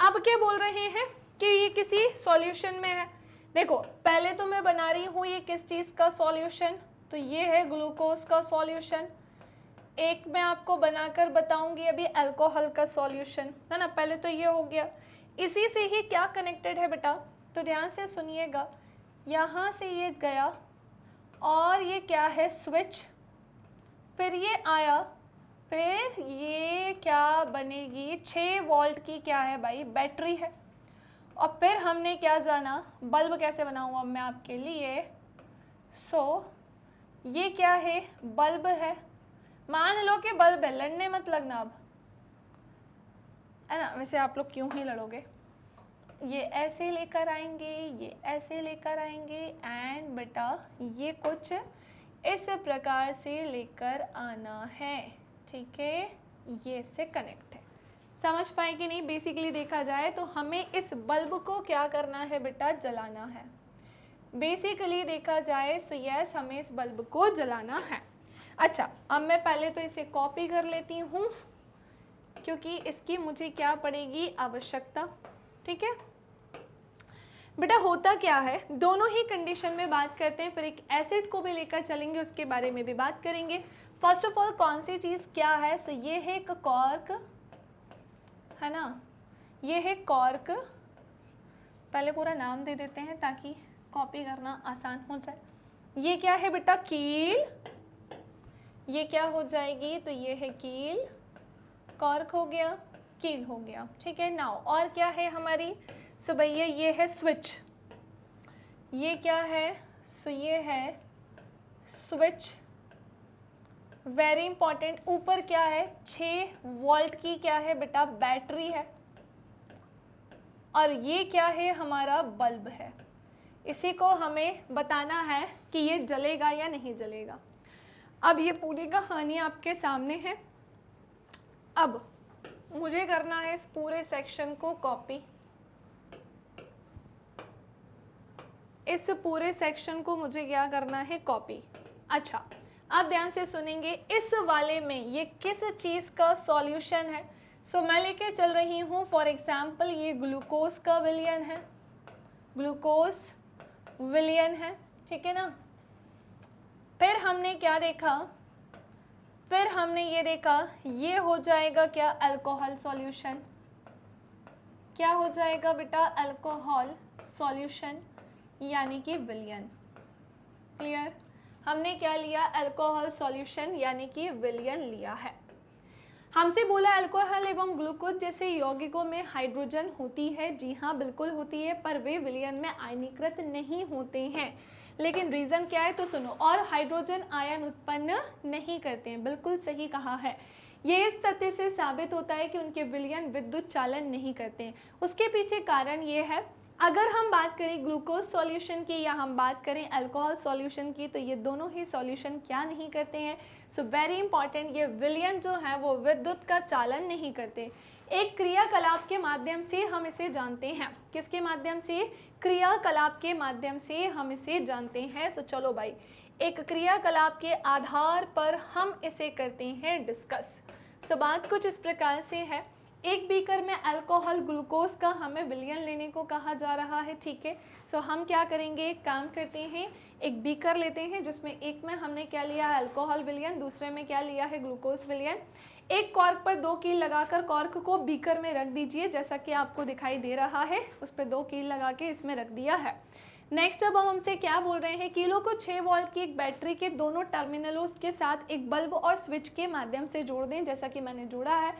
अब क्या बोल रहे हैं कि ये किसी सॉल्यूशन में है। देखो पहले तो मैं बना रही हूँ ये किस चीज़ का सॉल्यूशन, तो ये है ग्लूकोज का सॉल्यूशन। एक मैं आपको बनाकर बताऊंगी अभी अल्कोहल का सॉल्यूशन, है ना। पहले तो ये हो गया, इसी से ही क्या कनेक्टेड है बेटा, तो ध्यान से सुनिएगा। यहाँ से ये गया और ये क्या है, स्विच, फिर ये आया, फिर ये क्या बनेगी, 6 वोल्ट की क्या है भाई, बैटरी है। और फिर हमने क्या जाना, बल्ब कैसे बनाऊँ अब मैं आपके लिए। सो ये क्या है, बल्ब है। मान लो कि बल्ब है, लड़ने मत लगना अब, है ना। वैसे आप लोग क्यों ही लड़ोगे, ये ऐसे लेकर आएंगे, ये ऐसे लेकर आएंगे, एंड बेटा ये कुछ इस प्रकार से लेकर आना है, ठीक है। ये इससे कनेक्ट है, समझ पाए कि नहीं। बेसिकली देखा जाए तो हमें इस बल्ब को क्या करना है बेटा, जलाना है। बेसिकली देखा जाए सो यस, हमें इस बल्ब को जलाना है। अच्छा, अब मैं पहले तो इसे कॉपी कर लेती हूँ, क्योंकि इसकी मुझे क्या पड़ेगी, आवश्यकता। ठीक है बेटा, होता क्या है, दोनों ही कंडीशन में बात करते हैं, फिर एक एसिड को भी लेकर चलेंगे, उसके बारे में भी बात करेंगे। फर्स्ट ऑफ ऑल कौन सी चीज़ क्या है, सो ये है एक कॉर्क, है ना, ये है कॉर्क। पहले पूरा नाम दे देते हैं ताकि कॉपी करना आसान हो जाए। ये क्या है बेटा, कील, ये क्या हो जाएगी, तो ये है कील, कॉर्क हो गया, कील हो गया, ठीक है। नाउ और क्या है हमारी, सो भैया ये है स्विच, ये क्या है, सो ये है स्विच, वेरी इंपॉर्टेंट। ऊपर क्या है, 6 वोल्ट की क्या है बेटा, बैटरी है, और ये क्या है, हमारा बल्ब है। इसी को हमें बताना है कि ये जलेगा या नहीं जलेगा। अब ये पूरी कहानी आपके सामने है। अब मुझे करना है इस पूरे सेक्शन को कॉपी, इस पूरे सेक्शन को मुझे क्या करना है, कॉपी। अच्छा, आप ध्यान से सुनेंगे, इस वाले में ये किस चीज़ का सॉल्यूशन है। सो मैं लेके चल रही हूँ फॉर एग्जाम्पल, ये ग्लूकोज का विलयन है, ग्लूकोज विलयन है, ठीक है ना। फिर हमने क्या देखा, फिर हमने ये देखा, ये हो जाएगा क्या, अल्कोहल सॉल्यूशन। क्या हो जाएगा बेटा, अल्कोहल सॉल्यूशन, यानी कि विलयन। क्लियर, हमने क्या लिया, अल्कोहल सॉल्यूशन यानी कि विलयन लिया है। हमसे बोला अल्कोहल एवं ग्लूकोज जैसे यौगिकों में हाइड्रोजन होती है। जी हाँ, बिल्कुल होती है, पर वे विलयन में आयनीकृत नहीं होते हैं। लेकिन रीज़न क्या है तो सुनो, और हाइड्रोजन आयन उत्पन्न नहीं करते हैं। बिल्कुल सही कहा है। ये इस तथ्य से साबित होता है कि उनके विलयन विद्युत चालन नहीं करते हैं। उसके पीछे कारण ये है, अगर हम बात करें ग्लूकोज सॉल्यूशन की या हम बात करें अल्कोहल सॉल्यूशन की, तो ये दोनों ही सॉल्यूशन क्या नहीं करते हैं? सो वेरी इंपॉर्टेंट, ये विलयन जो है वो विद्युत का चालन नहीं करते। एक क्रियाकलाप के माध्यम से हम इसे जानते हैं। किसके माध्यम से? क्रियाकलाप के माध्यम से हम इसे जानते हैं। सो चलो भाई, एक क्रियाकलाप के आधार पर हम इसे करते हैं डिस्कस। सो बात कुछ इस प्रकार से है, एक बीकर में अल्कोहल ग्लूकोज का हमें विलयन लेने को कहा जा रहा है, ठीक है। सो हम क्या करेंगे, एक काम करते हैं, एक बीकर लेते हैं जिसमें एक में हमने क्या लिया है, अल्कोहल विलयन, दूसरे में क्या लिया है, ग्लूकोज विलयन। एक कॉर्क पर 2 कील लगाकर कॉर्क को बीकर में रख दीजिए, जैसा कि आपको दिखाई दे रहा है, उस पर 2 कील लगा के इसमें रख दिया है। नेक्स्ट अब हम हमसे क्या बोल रहे हैं, किलो को 6 वोल्ट की एक बैटरी के दोनों टर्मिनलों के साथ एक बल्ब और स्विच के माध्यम से जोड़ दें, जैसा कि मैंने जोड़ा है।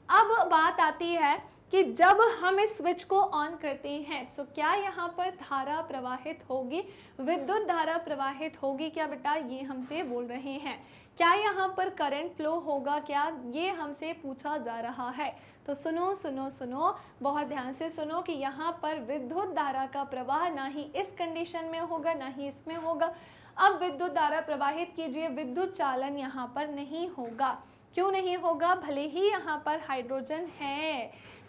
अब बात आती है कि जब हम इस स्विच को ऑन करते हैं, सो क्या यहाँ पर धारा प्रवाहित होगी, विद्युत धारा प्रवाहित होगी क्या बेटा, ये हमसे बोल रहे हैं। क्या यहाँ पर करंट फ्लो होगा क्या, ये हमसे पूछा जा रहा है। तो सुनो सुनो सुनो, बहुत ध्यान से सुनो कि यहाँ पर विद्युत धारा का प्रवाह ना ही इस कंडीशन में होगा ना ही इसमें होगा। अब विद्युत धारा प्रवाहित कीजिए, विद्युत चालन यहाँ पर नहीं होगा। क्यों नहीं होगा? भले ही यहाँ पर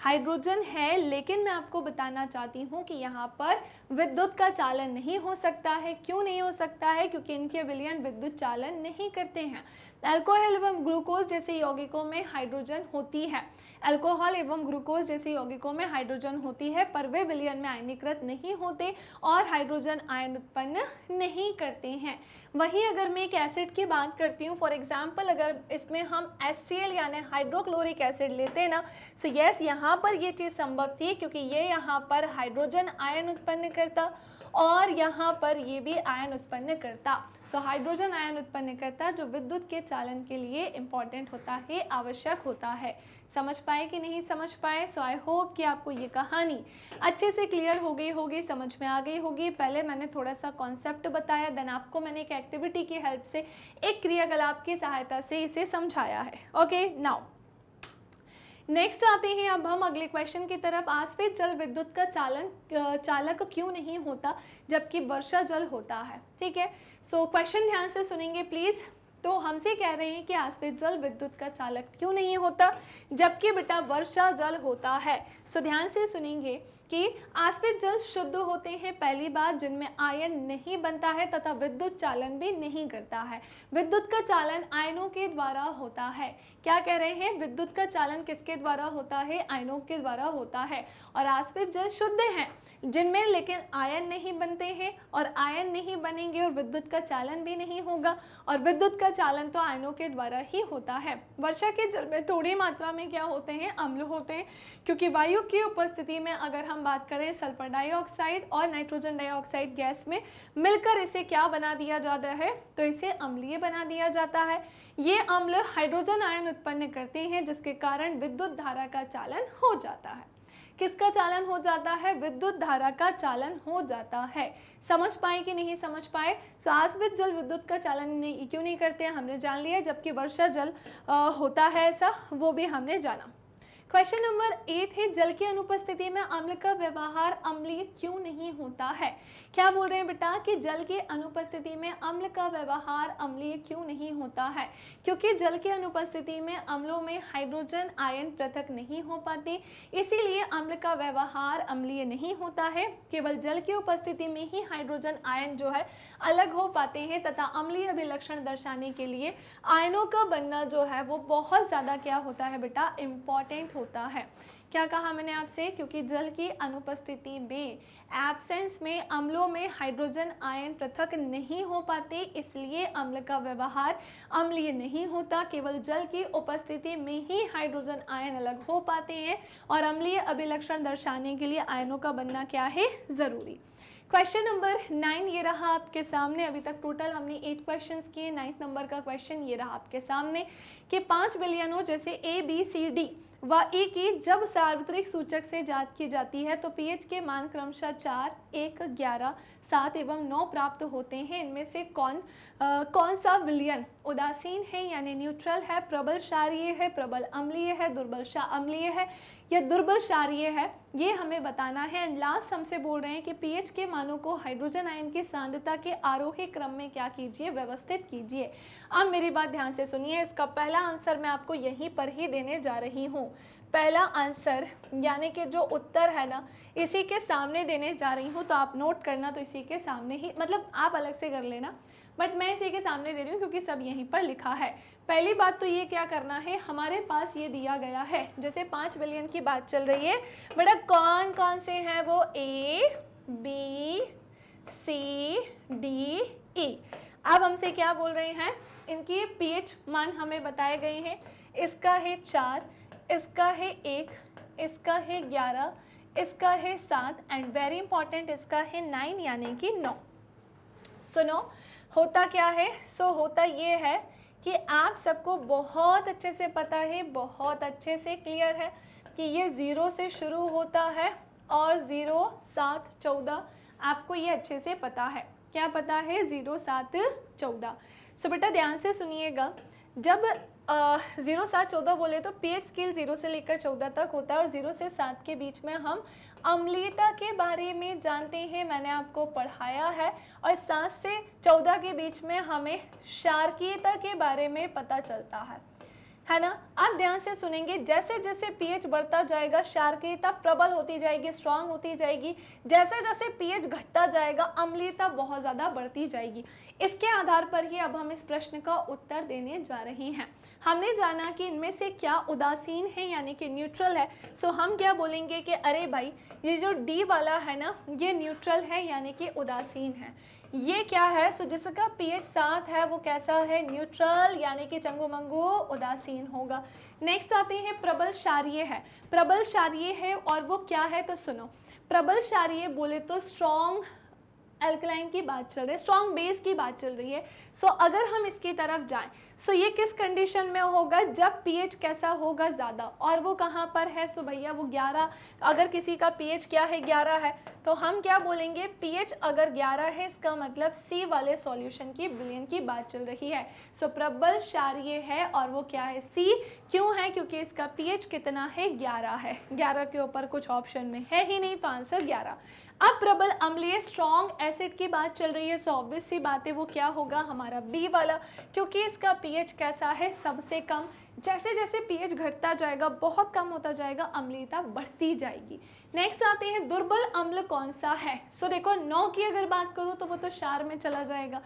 हाइड्रोजन है, लेकिन मैं आपको बताना चाहती हूँ कि यहाँ पर विद्युत का चालन नहीं हो सकता है। क्यों नहीं हो सकता है? क्योंकि इनके विलयन विद्युत चालन नहीं करते हैं। अल्कोहल एवं ग्लूकोज जैसे यौगिकों में हाइड्रोजन होती है, अल्कोहल एवं ग्लूकोज जैसे यौगिकों में हाइड्रोजन होती है, पर वे विलयन में आयनीकृत नहीं होते और हाइड्रोजन आयन उत्पन्न नहीं करते हैं। वहीं अगर मैं एक एसिड की बात करती हूँ, फॉर एग्जाम्पल अगर इसमें हम HCl यानी हाइड्रोक्लोरिक एसिड लेते हैं ना, सो यस, यहाँ पर ये चीज़ संभव थी क्योंकि ये यहाँ पर हाइड्रोजन आयन उत्पन्न करता और यहाँ पर ये भी आयन उत्पन्न करता। सो हाइड्रोजन आयन उत्पन्न करता, जो विद्युत के चालन के लिए इम्पॉर्टेंट होता है, आवश्यक होता है। समझ पाए कि नहीं समझ पाए? सो आई होप कि आपको ये कहानी अच्छे से क्लियर हो गई होगी, समझ में आ गई होगी। पहले मैंने थोड़ा सा कॉन्सेप्ट बताया, देन आपको मैंने एक एक्टिविटी की हेल्प से, एक क्रियाकलाप की सहायता से इसे समझाया है। ओके, नाउ नेक्स्ट आते हैं अब हम अगले क्वेश्चन की तरफ। आश्रित जल विद्युत का चालक क्यों नहीं होता जबकि वर्षा जल होता है? ठीक है, सो क्वेश्चन ध्यान से सुनेंगे प्लीज। तो हमसे कह रहे हैं कि आश्रित जल विद्युत का चालक क्यों नहीं होता जबकि बेटा वर्षा जल होता है। सो ध्यान से सुनेंगे कि आश्रित जल शुद्ध होते हैं, पहली बात, जिनमें आयन नहीं बनता है तथा विद्युत चालन भी नहीं करता है। विद्युत का चालन आयनों के द्वारा होता है। क्या कह रहे हैं? विद्युत का चालन किसके द्वारा होता है? आयनों के द्वारा होता है। और आश्रित जल शुद्ध हैं, जिनमें लेकिन आयन नहीं बनते हैं, और आयन नहीं बनेंगे और विद्युत का चालन भी नहीं होगा, और विद्युत का चालन तो आयनों के द्वारा ही होता है। वर्षा के जल में थोड़ी मात्रा में क्या होते हैं? अम्ल होते हैं, क्योंकि वायु की उपस्थिति में अगर हम बात करें सल्फर डाइऑक्साइड और नाइट्रोजन डाइऑक्साइड गैस में मिलकर इसे क्या बना दिया जाता है? तो इसे अम्लीय बना दिया जाता है। ये अम्ल हाइड्रोजन आयन उत्पन्न करते हैं, जिसके कारण विद्युत धारा का चालन हो जाता है। किसका चालन हो जाता है? विद्युत धारा का चालन हो जाता है। समझ पाए कि नहीं समझ पाए? सो आश्रित जल विद्युत का चालन क्यों नहीं करते हैं, हमने जान लिया। जबकि वर्षा जल होता है ऐसा, वो भी हमने जाना। क्वेश्चन नंबर 8 है, जल की अनुपस्थिति में अम्ल का व्यवहार अम्लीय क्यों नहीं होता है? क्या बोल रहे हैं बेटा कि जल की अनुपस्थिति में अम्ल का व्यवहार अम्लीय क्यों नहीं होता है? क्योंकि जल की अनुपस्थिति में अम्लों में हाइड्रोजन आयन पृथक नहीं हो पाते, इसीलिए अम्ल का व्यवहार अम्लीय नहीं होता है। केवल जल की उपस्थिति में ही हाइड्रोजन आयन जो है अलग हो पाते हैं, तथा अम्लीय अभिलक्षण दर्शाने के लिए आयनों का बनना जो है वो बहुत ज़्यादा क्या होता है बेटा? इम्पॉर्टेंट होता है। क्या कहा मैंने आपसे? क्योंकि जल की अनुपस्थिति में, एब्सेंस में, अम्लों में हाइड्रोजन आयन पृथक नहीं हो पाते, इसलिए अम्ल का व्यवहार अम्लीय नहीं होता। केवल जल की उपस्थिति में ही हाइड्रोजन आयन अलग हो पाते हैं, और अम्लीय अभिलक्षण दर्शाने के लिए आयनों का बनना क्या है? जरूरी। क्वेश्चन नंबर 9 ये रहा आपके सामने। अभी तक टोटल हमने 8 क्वेश्चंस किए। 9th नंबर का क्वेश्चन ये रहा आपके सामने कि 5 बिलियनों जैसे ए बी सी डी व ई की जब सार्वत्रिक सूचक से जांच की जाती है तो पीएच के मान क्रमशः 4, 1, 11, 7 एवं 9 प्राप्त होते हैं। इनमें से कौन सा विलयन उदासीन है यानी न्यूट्रल है, प्रबल क्षारीय है, प्रबल अम्लीय है, दुर्बल अम्लीय है या दुर्बल क्षारीय है, ये हमें बताना है। एंड लास्ट हमसे बोल रहे हैं कि पीएच के मानों को हाइड्रोजन आयन की सांद्रता के आरोही क्रम में क्या कीजिए, व्यवस्थित कीजिए। अब मेरी बात ध्यान से सुनिए, इसका पहला आंसर मैं आपको यहीं पर ही देने जा रही हूँ। पहला आंसर यानी कि जो उत्तर है ना, इसी के सामने देने जा रही हूँ, तो आप नोट करना, तो इसी के सामने ही, मतलब आप अलग से कर लेना, बट मैं इसी के सामने दे रही हूँ क्योंकि सब यहीं पर लिखा है। पहली बात तो ये क्या करना है, हमारे पास ये दिया गया है, जैसे 5 बिलियन की बात चल रही है बेटा, कौन कौन से हैं वो, A B C D E. अब हमसे क्या बोल रहे हैं, इनकी पीएच मान हमें बताए गए हैं। इसका है 4, इसका है 1, इसका है 11, इसका है 7 एंड वेरी इंपॉर्टेंट इसका है 9 यानी कि 9। सुनो होता क्या है, होता ये है कि आप सबको बहुत अच्छे से पता है, बहुत अच्छे से क्लियर है कि ये 0 से शुरू होता है और 0, 7, 14 आपको ये अच्छे से पता है। क्या पता है, 0, 7, 14। सो बेटा ध्यान से सुनिएगा, जब 0, 7, 14 बोले तो पीएच स्केल 0 से लेकर 14 तक होता है और 0 से 7 के बीच में हम अम्लीयता के बारे में जानते हैं, मैंने आपको पढ़ाया है। और 7 से 14 के बीच में हमें क्षारकीयता के बारे में पता चलता है ना। आप ध्यान से सुनेंगे, जैसे जैसे पीएच बढ़ता जाएगा क्षारकीयता प्रबल होती जाएगी, स्ट्रांग होती जाएगी। जैसे जैसे पीएच घटता जाएगा अम्लीयता बहुत ज़्यादा बढ़ती जाएगी। इसके आधार पर ही अब हम इस प्रश्न का उत्तर देने जा रहे हैं। हमने जाना कि इनमें से क्या उदासीन है यानी कि न्यूट्रल है। सो हम क्या बोलेंगे कि अरे भाई ये जो डी वाला है ना, ये न्यूट्रल है यानी कि उदासीन है। ये क्या है, सो जिसका पीएच 7 है वो कैसा है, न्यूट्रल यानी कि चंगू मंगू उदासीन होगा। नेक्स्ट आते हैं प्रबल क्षारीय है। प्रबल क्षारीय है और वो क्या है, तो सुनो, प्रबल क्षारीय बोले तो स्ट्रॉन्ग एल्कलाइन की बात चल रही है, स्ट्रॉन्ग बेस की बात चल रही है। सो अगर हम इसकी तरफ जाएं, सो ये किस कंडीशन में होगा, जब पीएच कैसा होगा, ज़्यादा, और वो कहाँ पर है, सो भैया वो 11। अगर किसी का पीएच क्या है, 11 है, तो हम क्या बोलेंगे, पीएच अगर 11 है इसका मतलब सी वाले सॉल्यूशन की विलयन की बात चल रही है। सो प्रबल क्षारीय है और वो क्या है, सी। क्यों है, क्योंकि इसका पीएच कितना है, 11 है। 11 के ऊपर कुछ ऑप्शन में है ही नहीं, तो आंसर 11। अब प्रबल अम्लीय स्ट्रॉन्ग एसिड की बात चल रही है, सो ऑब्वियस सी बात है वो क्या होगा, हमारा बी वाला, क्योंकि इसका पीएच कैसा है, सबसे कम। जैसे जैसे पीएच घटता जाएगा, बहुत कम होता जाएगा, अम्लीयता बढ़ती जाएगी। नेक्स्ट आते हैं दुर्बल अम्ल कौन सा है। सो देखो 9 की अगर बात करूँ तो वो तो क्षार में चला जाएगा,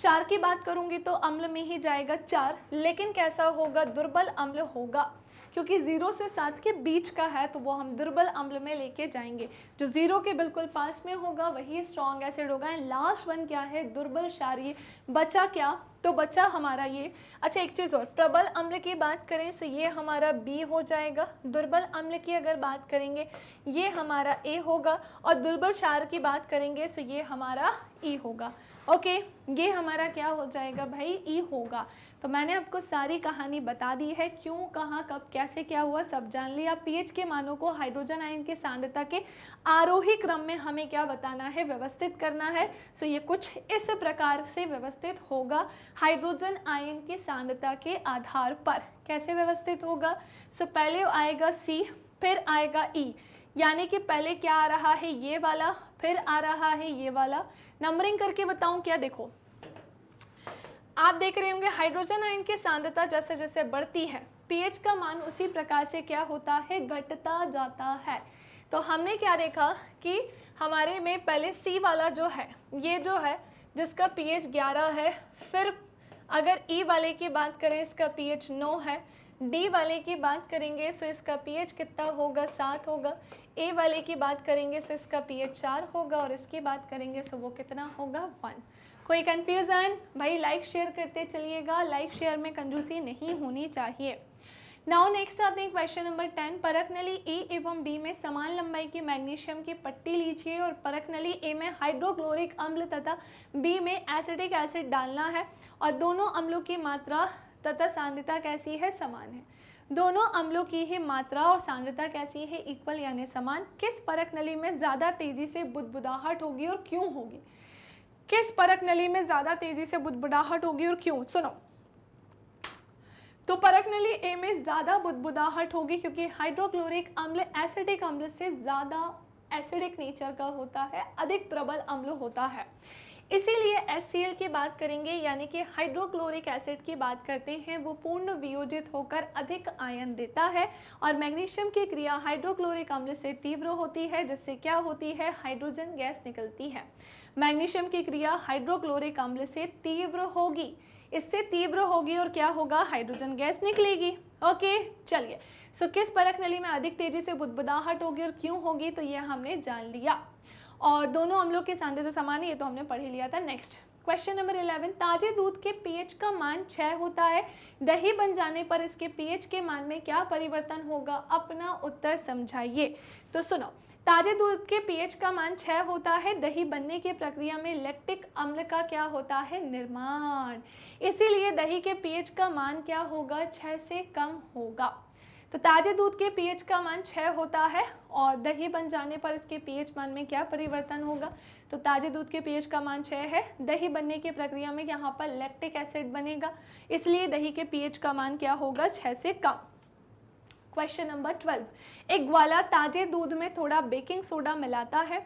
4 की बात करूंगी तो अम्ल में ही जाएगा 4, लेकिन कैसा होगा, दुर्बल अम्ल होगा, क्योंकि 0 से 7 के बीच का है तो वो हम दुर्बल अम्ल में लेके जाएंगे। जो 0 के बिल्कुल पास में होगा वही स्ट्रॉन्ग एसिड होगा। एंड लास्ट वन क्या है, दुर्बल क्षारीय। बचा क्या, तो बचा हमारा ये। अच्छा एक चीज़ और, प्रबल अम्ल की बात करें तो ये हमारा बी हो जाएगा। दुर्बल अम्ल की अगर बात करेंगे ये हमारा ए होगा, और दुर्बल क्षार की बात करेंगे तो ये हमारा ई होगा। ओके, ये हमारा क्या हो जाएगा भाई, ई होगा। तो मैंने आपको सारी कहानी बता दी है, क्यों, कहाँ, कब, कैसे, क्या हुआ, सब जान लिया। पीएच के मानों को हाइड्रोजन आयन की सांद्रता के आरोही क्रम में हमें क्या बताना है, व्यवस्थित करना है। सो ये कुछ इस प्रकार से व्यवस्थित होगा हाइड्रोजन आयन की सांद्रता के आधार पर। कैसे व्यवस्थित होगा, सो पहले आएगा सी, फिर आएगा ई, यानी कि पहले क्या आ रहा है, ये वाला, फिर आ रहा है ये वाला। नंबरिंग करके बताऊं क्या, देखो आप देख रहे होंगे हाइड्रोजन आयन की सांद्रता जैसे जैसे बढ़ती है पीएच का मान उसी प्रकार से क्या होता है, घटता जाता है। तो हमने क्या देखा कि हमारे में पहले सी वाला जो है, ये जो है जिसका पीएच 11 है, फिर अगर ई वाले की बात करें इसका पीएच 9 है, डी वाले की बात करेंगे तो इसका पीएच कितना होगा, 7 होगा, ए वाले की बात करेंगे तो इसका पीएच 4 होगा, और इसकी बात करेंगे तो वो कितना होगा, 1। कोई कंफ्यूजन भाई, लाइक शेयर करते चलिएगा, लाइक शेयर में कंजूसी नहीं होनी चाहिए। नाउ नेक्स्ट आते हैं क्वेश्चन नंबर 10। परख नली ए एवं बी में समान लंबाई की मैग्नीशियम की पट्टी लीजिए और परख नली ए में हाइड्रोक्लोरिक अम्ल तथा बी में एसिटिक एसिड डालना है और दोनों अम्लों की मात्रा तथा सांद्रता कैसी है, समान है। दोनों अम्लों की ही मात्रा और सांद्रता कैसी है, इक्वल यानी समान। किस परख नली में ज़्यादा तेजी से बुदबुदाहट होगी और क्यों होगी? किस परख नली में ज़्यादा तेजी से बुदबुदाहट होगी और क्यों? सुनो, तो परख नली ए में ज़्यादा बुदबुदाहट होगी क्योंकि हाइड्रोक्लोरिक अम्ल एसिडिक अम्ल से ज़्यादा एसिडिक नेचर का होता है, अधिक प्रबल अम्ल होता है। इसीलिए HCl की बात करेंगे, यानी कि हाइड्रोक्लोरिक एसिड की बात करते हैं, वो पूर्ण वियोजित होकर अधिक आयन देता है और मैग्नीशियम की क्रिया हाइड्रोक्लोरिक अम्ल से तीव्र होती है, जिससे क्या होती है, हाइड्रोजन गैस निकलती है। मैग्नीशियम की क्रिया हाइड्रोक्लोरिक अम्ल से तीव्र होगी, इससे तीव्र होगी और क्या होगा, हाइड्रोजन गैस निकलेगी। ओके, चलिए। सो किस परख नली में अधिक तेजी से बुदबुदाहट होगी और क्यों होगी, तो ये हमने जान लिया। और दोनों अम्लों की सांद्रता समान है, ये तो हमने पढ़ ही लिया था। Next question number 11। ताजे दूध के पीएच का मान 6 होता है, दही बन जाने पर इसके पीएच के मान में क्या परिवर्तन होगा, अपना उत्तर समझाइए। तो सुनो, ताजे दूध के पीएच का मान 6 होता है, दही बनने की प्रक्रिया में लैक्टिक अम्ल का क्या होता है, निर्माण। इसीलिए दही के पीएच का मान क्या होगा, 6 से कम होगा। तो ताजे दूध के पीएच का मान 6 होता है और दही बन जाने पर इसके पीएच मान में क्या परिवर्तन होगा, तो ताजे दूध के पीएच का मान 6 है, दही बनने की प्रक्रिया में यहाँ पर लैक्टिक एसिड बनेगा, इसलिए दही के पीएच का मान क्या होगा, 6 से कम। Question number 12। एक ग्वाला ताजे दूध में थोड़ा बेकिंग सोडा मिलाता है।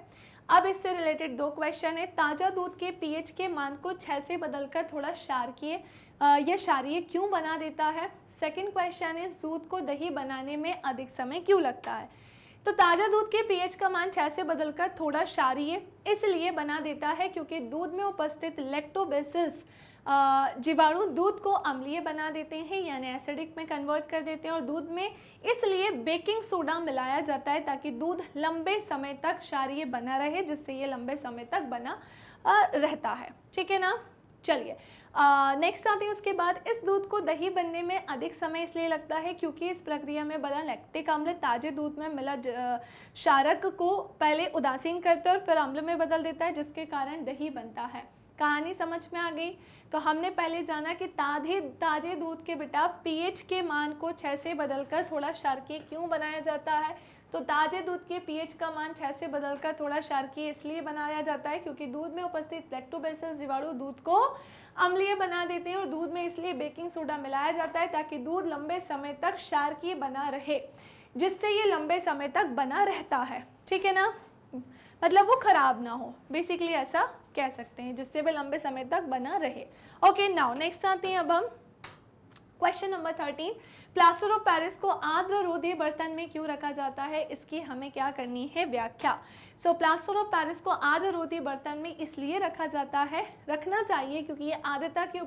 अब इससे रिलेटेड 2 क्वेश्चन है। ताजा दूध के पीएच के मान को 6 से बदलकर थोड़ा क्षारकीय या क्षारीय क्यों बना देता है। सेकंड क्वेश्चन है, दूध को दही बनाने में अधिक समय क्यों लगता है। तो ताजा दूध के पीएच का मान 6 से बदलकर थोड़ा क्षारीय इसलिए बना देता है क्योंकि दूध में उपस्थित लैक्टोबैसिलस जीवाणु दूध को अम्लीय बना देते हैं, यानी एसिडिक में कन्वर्ट कर देते हैं, और दूध में इसलिए बेकिंग सोडा मिलाया जाता है ताकि दूध लंबे समय तक क्षारीय बना रहे, जिससे ये लंबे समय तक बना रहता है। ठीक है ना। चलिए नेक्स्ट आते हैं उसके बाद। इस दूध को दही बनने में अधिक समय इसलिए लगता है क्योंकि इस प्रक्रिया में बना लैक्टिक अम्ल ताजे दूध में मिला क्षारक को पहले उदासीन करता है और फिर अम्ल में बदल देता है, जिसके कारण दही बनता है। कहानी समझ में आ गई। तो हमने पहले जाना कि ताजे दूध के बेटा पीएच के मान को 6 से बदलकर थोड़ा क्षारकीय क्यों बनाया जाता है। तो ताजे दूध के पीएच का मान 6 से बदलकर थोड़ा क्षारकीय इसलिए बनाया जाता है क्योंकि दूध में उपस्थित लैक्टोबैसिलस जीवाणु दूध को अम्लीय बना देते हैं और दूध में इसलिए बेकिंग सोडा मिलाया जाता है ताकि दूध लंबे समय तक क्षारकीय बना रहे, जिससे ये लंबे समय तक बना रहता है। ठीक है ना, मतलब वो खराब ना हो, बेसिकली ऐसा कह सकते हैं, जिससे वे लंबे समय तक बना रहे। ओके, नाउ नेक्स्ट आते हैं अब हम question number 13। Plaster of Paris को आर्द्र रोधी बर्तन में क्यों रखा जाता है, इसकी हमें क्या करनी है, व्याख्या। सो प्लास्टर ऑफ पेरिस को आर्द्र रोधी बर्तन में इसलिए रखा जाता है, रखना चाहिए क्योंकि ये आर्द्रता की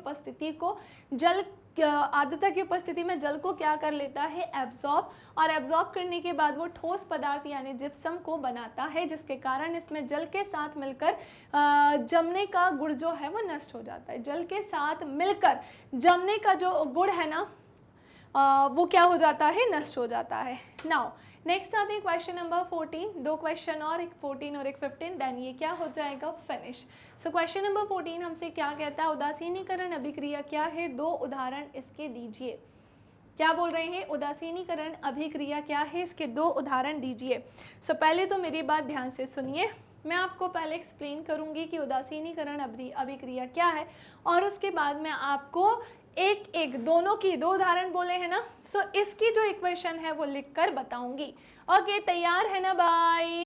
उपस्थिति में जल को क्या कर लेता है, एब्जॉर्ब, और एब्जॉर्ब करने के बाद वो ठोस पदार्थ यानी जिप्सम को बनाता है, जिसके कारण इसमें जल के साथ मिलकर जमने का गुण जो है वो नष्ट हो जाता है। जल के साथ मिलकर जमने का जो गुण है ना वो क्या हो जाता है, नष्ट हो जाता है। नाउ नेक्स्ट आते हैं क्वेश्चन नंबर 14। 2 क्वेश्चन और, एक 14 और एक 15, देन ये क्या हो जाएगा, फिनिश। सो क्वेश्चन नंबर 14 हमसे क्या कहता है, उदासीनीकरण अभिक्रिया क्या है, 2 उदाहरण इसके दीजिए। क्या बोल रहे हैं, उदासीनीकरण अभिक्रिया क्या है, इसके 2 उदाहरण दीजिए। सो पहले तो मेरी बात ध्यान से सुनिए, मैं आपको पहले एक्सप्लेन करूंगी कि उदासीनीकरण अभिक्रिया क्या है और उसके बाद मैं आपको एक दोनों की 2 उदाहरण बोले हैं ना, सो इसकी जो इक्वेशन है वो लिखकर बताऊंगी। ओके, तैयार है ना भाई।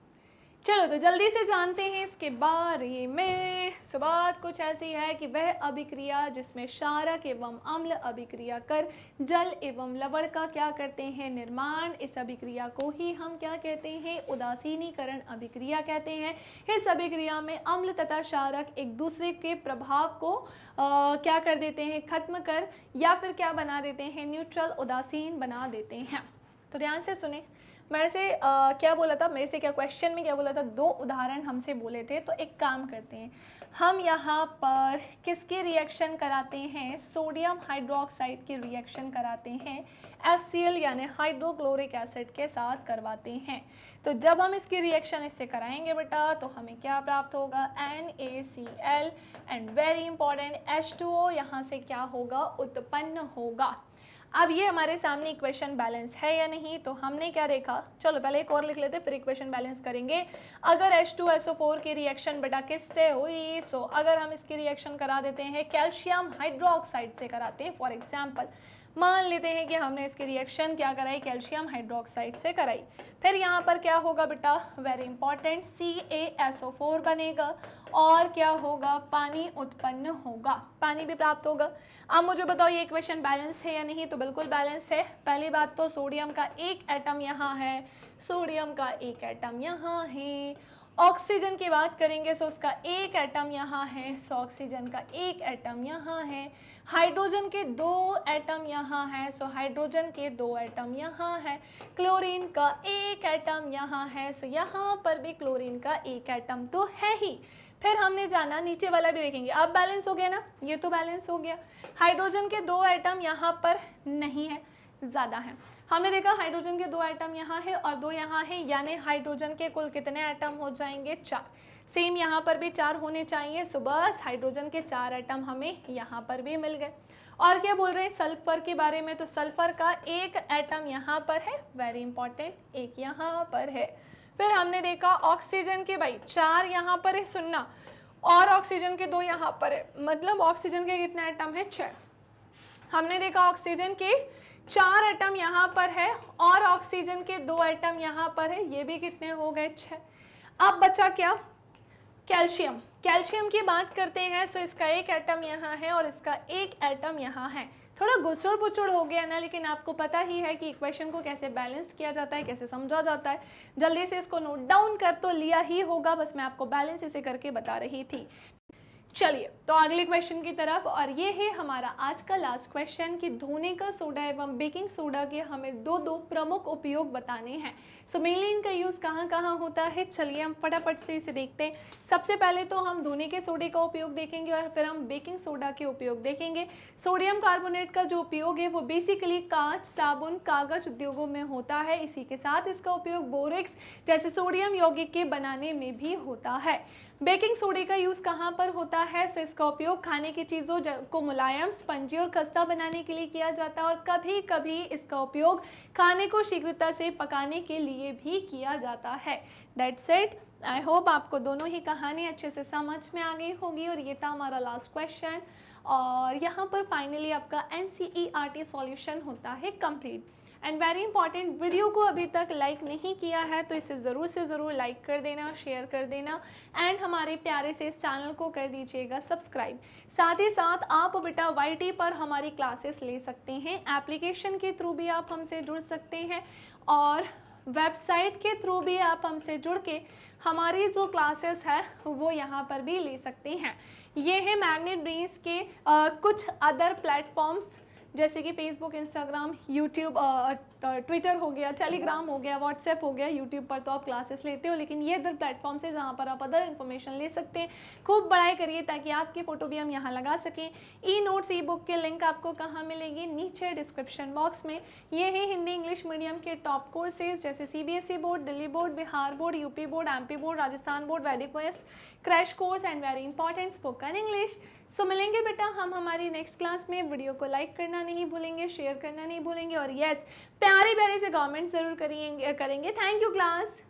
चलो तो जल्दी से जानते हैं इसके बारे में। सो बात कुछ ऐसी है कि वह अभिक्रिया जिसमें क्षारक एवं अम्ल अभिक्रिया कर जल एवं लवण का क्या करते हैं, निर्माण। इस अभिक्रिया को ही हम क्या कहते हैं, उदासीनीकरण अभिक्रिया कहते हैं। इस अभिक्रिया में अम्ल तथा क्षारक एक दूसरे के प्रभाव को क्या कर देते हैं, खत्म कर, या फिर क्या बना देते हैं, न्यूट्रल, उदासीन बना देते हैं। तो ध्यान से सुने, मेरे से क्या बोला था, मेरे से क्या क्वेश्चन में क्या बोला था, 2 उदाहरण हमसे बोले थे। तो एक काम करते हैं, हम यहाँ पर किसकी रिएक्शन कराते हैं, सोडियम हाइड्रोक्साइड की रिएक्शन कराते हैं HCl यानी हाइड्रोक्लोरिक एसिड के साथ करवाते हैं। तो जब हम इसकी रिएक्शन इससे कराएंगे बेटा तो हमें क्या प्राप्त होगा, NaCl and very important H2O यहाँ से क्या होगा, उत्पन्न होगा। अब ये हमारे सामने इक्वेशन बैलेंस है या नहीं, तो हमने क्या देखा, चलो पहले एक और लिख लेते फिर इक्वेशन बैलेंस करेंगे। अगर H2SO4 की रिएक्शन बेटा किससे हुई, सो अगर हम इसकी रिएक्शन करा देते हैं कैल्शियम हाइड्रोक्साइड से कराते हैं, फॉर एग्जाम्पल मान लेते हैं कि हमने इसकी रिएक्शन क्या कराई, कैल्शियम हाइड्रोक्साइड से कराई, फिर यहाँ पर क्या होगा बेटा, वेरी इंपॉर्टेंट CaSO4 बनेगा और क्या होगा, पानी उत्पन्न होगा, पानी भी प्राप्त होगा। अब मुझे बताओ ये इक्वेशन बैलेंस्ड है या नहीं, तो बिल्कुल बैलेंस्ड है। पहली बात तो सोडियम का एक एटम यहाँ है, सोडियम का एक एटम यहाँ है। ऑक्सीजन की बात करेंगे सो उसका एक एटम यहाँ है, सो ऑक्सीजन का एक एटम यहाँ है। हाइड्रोजन के 2 एटम यहाँ है, सो हाइड्रोजन के 2 एटम यहाँ है। क्लोरीन का एक एटम यहाँ है, सो यहाँ पर भी क्लोरीन का एक एटम तो है ही। फिर हमने जाना नीचे वाला भी देखेंगे, अब बैलेंस हो गया ना, ये तो बैलेंस हो गया। हाइड्रोजन के 2 एटम यहाँ पर नहीं है, ज़्यादा है। हमने देखा हाइड्रोजन के 2 एटम यहाँ है और 2 यहाँ है, यानी हाइड्रोजन के कुल कितने एटम हो जाएंगे, 4। सेम यहाँ पर भी 4 होने चाहिए, सो बस हाइड्रोजन के 4 एटम हमें यहाँ पर भी मिल गए। और क्या बोल रहे हैं सल्फर के बारे में, तो सल्फर का एक एटम यहाँ पर है, वेरी इंपॉर्टेंट, एक यहाँ पर है। फिर हमने देखा ऑक्सीजन के भाई 4 यहाँ पर है, सुनना, और ऑक्सीजन के 2 यहाँ पर है, मतलब ऑक्सीजन के कितने एटम है, 6। हमने देखा ऑक्सीजन के 4 एटम यहाँ पर है और ऑक्सीजन के 2 एटम यहाँ पर है, ये भी कितने हो गए, 6। अब बचा क्या, कैल्शियम। कैल्शियम की बात करते हैं, सो इसका एक एटम यहाँ है और इसका एक एटम यहाँ है। थोड़ा गुचड़ पुचड़ हो गया ना, लेकिन आपको पता ही है कि इक्वेशन को कैसे बैलेंस्ड किया जाता है, कैसे समझा जाता है। जल्दी से इसको नोट डाउन कर तो लिया ही होगा, बस मैं आपको बैलेंस इसे करके बता रही थी। चलिए तो अगले क्वेश्चन की तरफ, और ये है हमारा आज का लास्ट क्वेश्चन कि धोने का सोडा एवं बेकिंग सोडा के हमें दो प्रमुख उपयोग बताने हैं। सो मेनली इनका यूज़ कहाँ कहाँ होता है, चलिए हम फटाफट से इसे देखते हैं। सबसे पहले तो हम धोने के सोडे का उपयोग देखेंगे और फिर हम बेकिंग सोडा के उपयोग देखेंगे। सोडियम कार्बोनेट का जो उपयोग है वो बेसिकली कांच, साबुन, कागज उद्योगों में होता है। इसी के साथ इसका उपयोग बोरेक्स जैसे सोडियम यौगिक के बनाने में भी होता है। बेकिंग सोडे का यूज़ कहाँ पर होता है, सो इसका उपयोग खाने की चीज़ों को मुलायम, स्पंजी और खस्ता बनाने के लिए किया जाता है और कभी कभी इसका उपयोग खाने को शीघ्रता से पकाने के लिए भी किया जाता है। That's it. आई होप आपको दोनों ही कहानी अच्छे से समझ में आ गई होगी और ये था हमारा लास्ट क्वेश्चन। और यहाँ पर फाइनली आपका NCERT सॉल्यूशन होता है complete. And very important, video को अभी तक लाइक नहीं किया है तो इसे ज़रूर से ज़रूर लाइक कर देना, शेयर कर देना एंड हमारे प्यारे से इस चैनल को कर दीजिएगा सब्सक्राइब। साथ ही साथ आप बेटा YT पर हमारी क्लासेस ले सकते हैं, एप्लीकेशन के थ्रू भी आप हमसे जुड़ सकते हैं और वेबसाइट के थ्रू भी आप हमसे जुड़ के हमारी जो क्लासेस है वो यहाँ पर भी ले सकते हैं। ये है मैग्नेट ब्रेन्स के कुछ अदर प्लेटफॉर्म्स जैसे कि फेसबुक, इंस्टाग्राम, यूट्यूब, ट्विटर हो गया, टेलीग्राम हो गया, व्हाट्सएप हो गया। यूट्यूब पर तो आप क्लासेस लेते हो, लेकिन ये अदर प्लेटफॉर्म्स है जहाँ पर आप अदर इन्फॉर्मेशन ले सकते हैं। खूब पढ़ाई करिए ताकि आपकी फ़ोटो भी हम यहाँ लगा सकें। ई नोट्स, ई बुक के लिंक आपको कहाँ मिलेगी, नीचे डिस्क्रिप्शन बॉक्स में। ये है हिंदी इंग्लिश मीडियम के टॉप कोर्सेज जैसे CBSE board, Delhi board, Bihar board, UP board, MP board, Rajasthan board, Vedic OS, crash course and very important spoken English. So मिलेंगे बेटा हम हमारी नेक्स्ट क्लास में। वीडियो को लाइक करना नहीं भूलेंगे, शेयर करना नहीं भूलेंगे और यस प्यारे प्यारे से कमेंट्स जरूर करेंगे। Thank you class.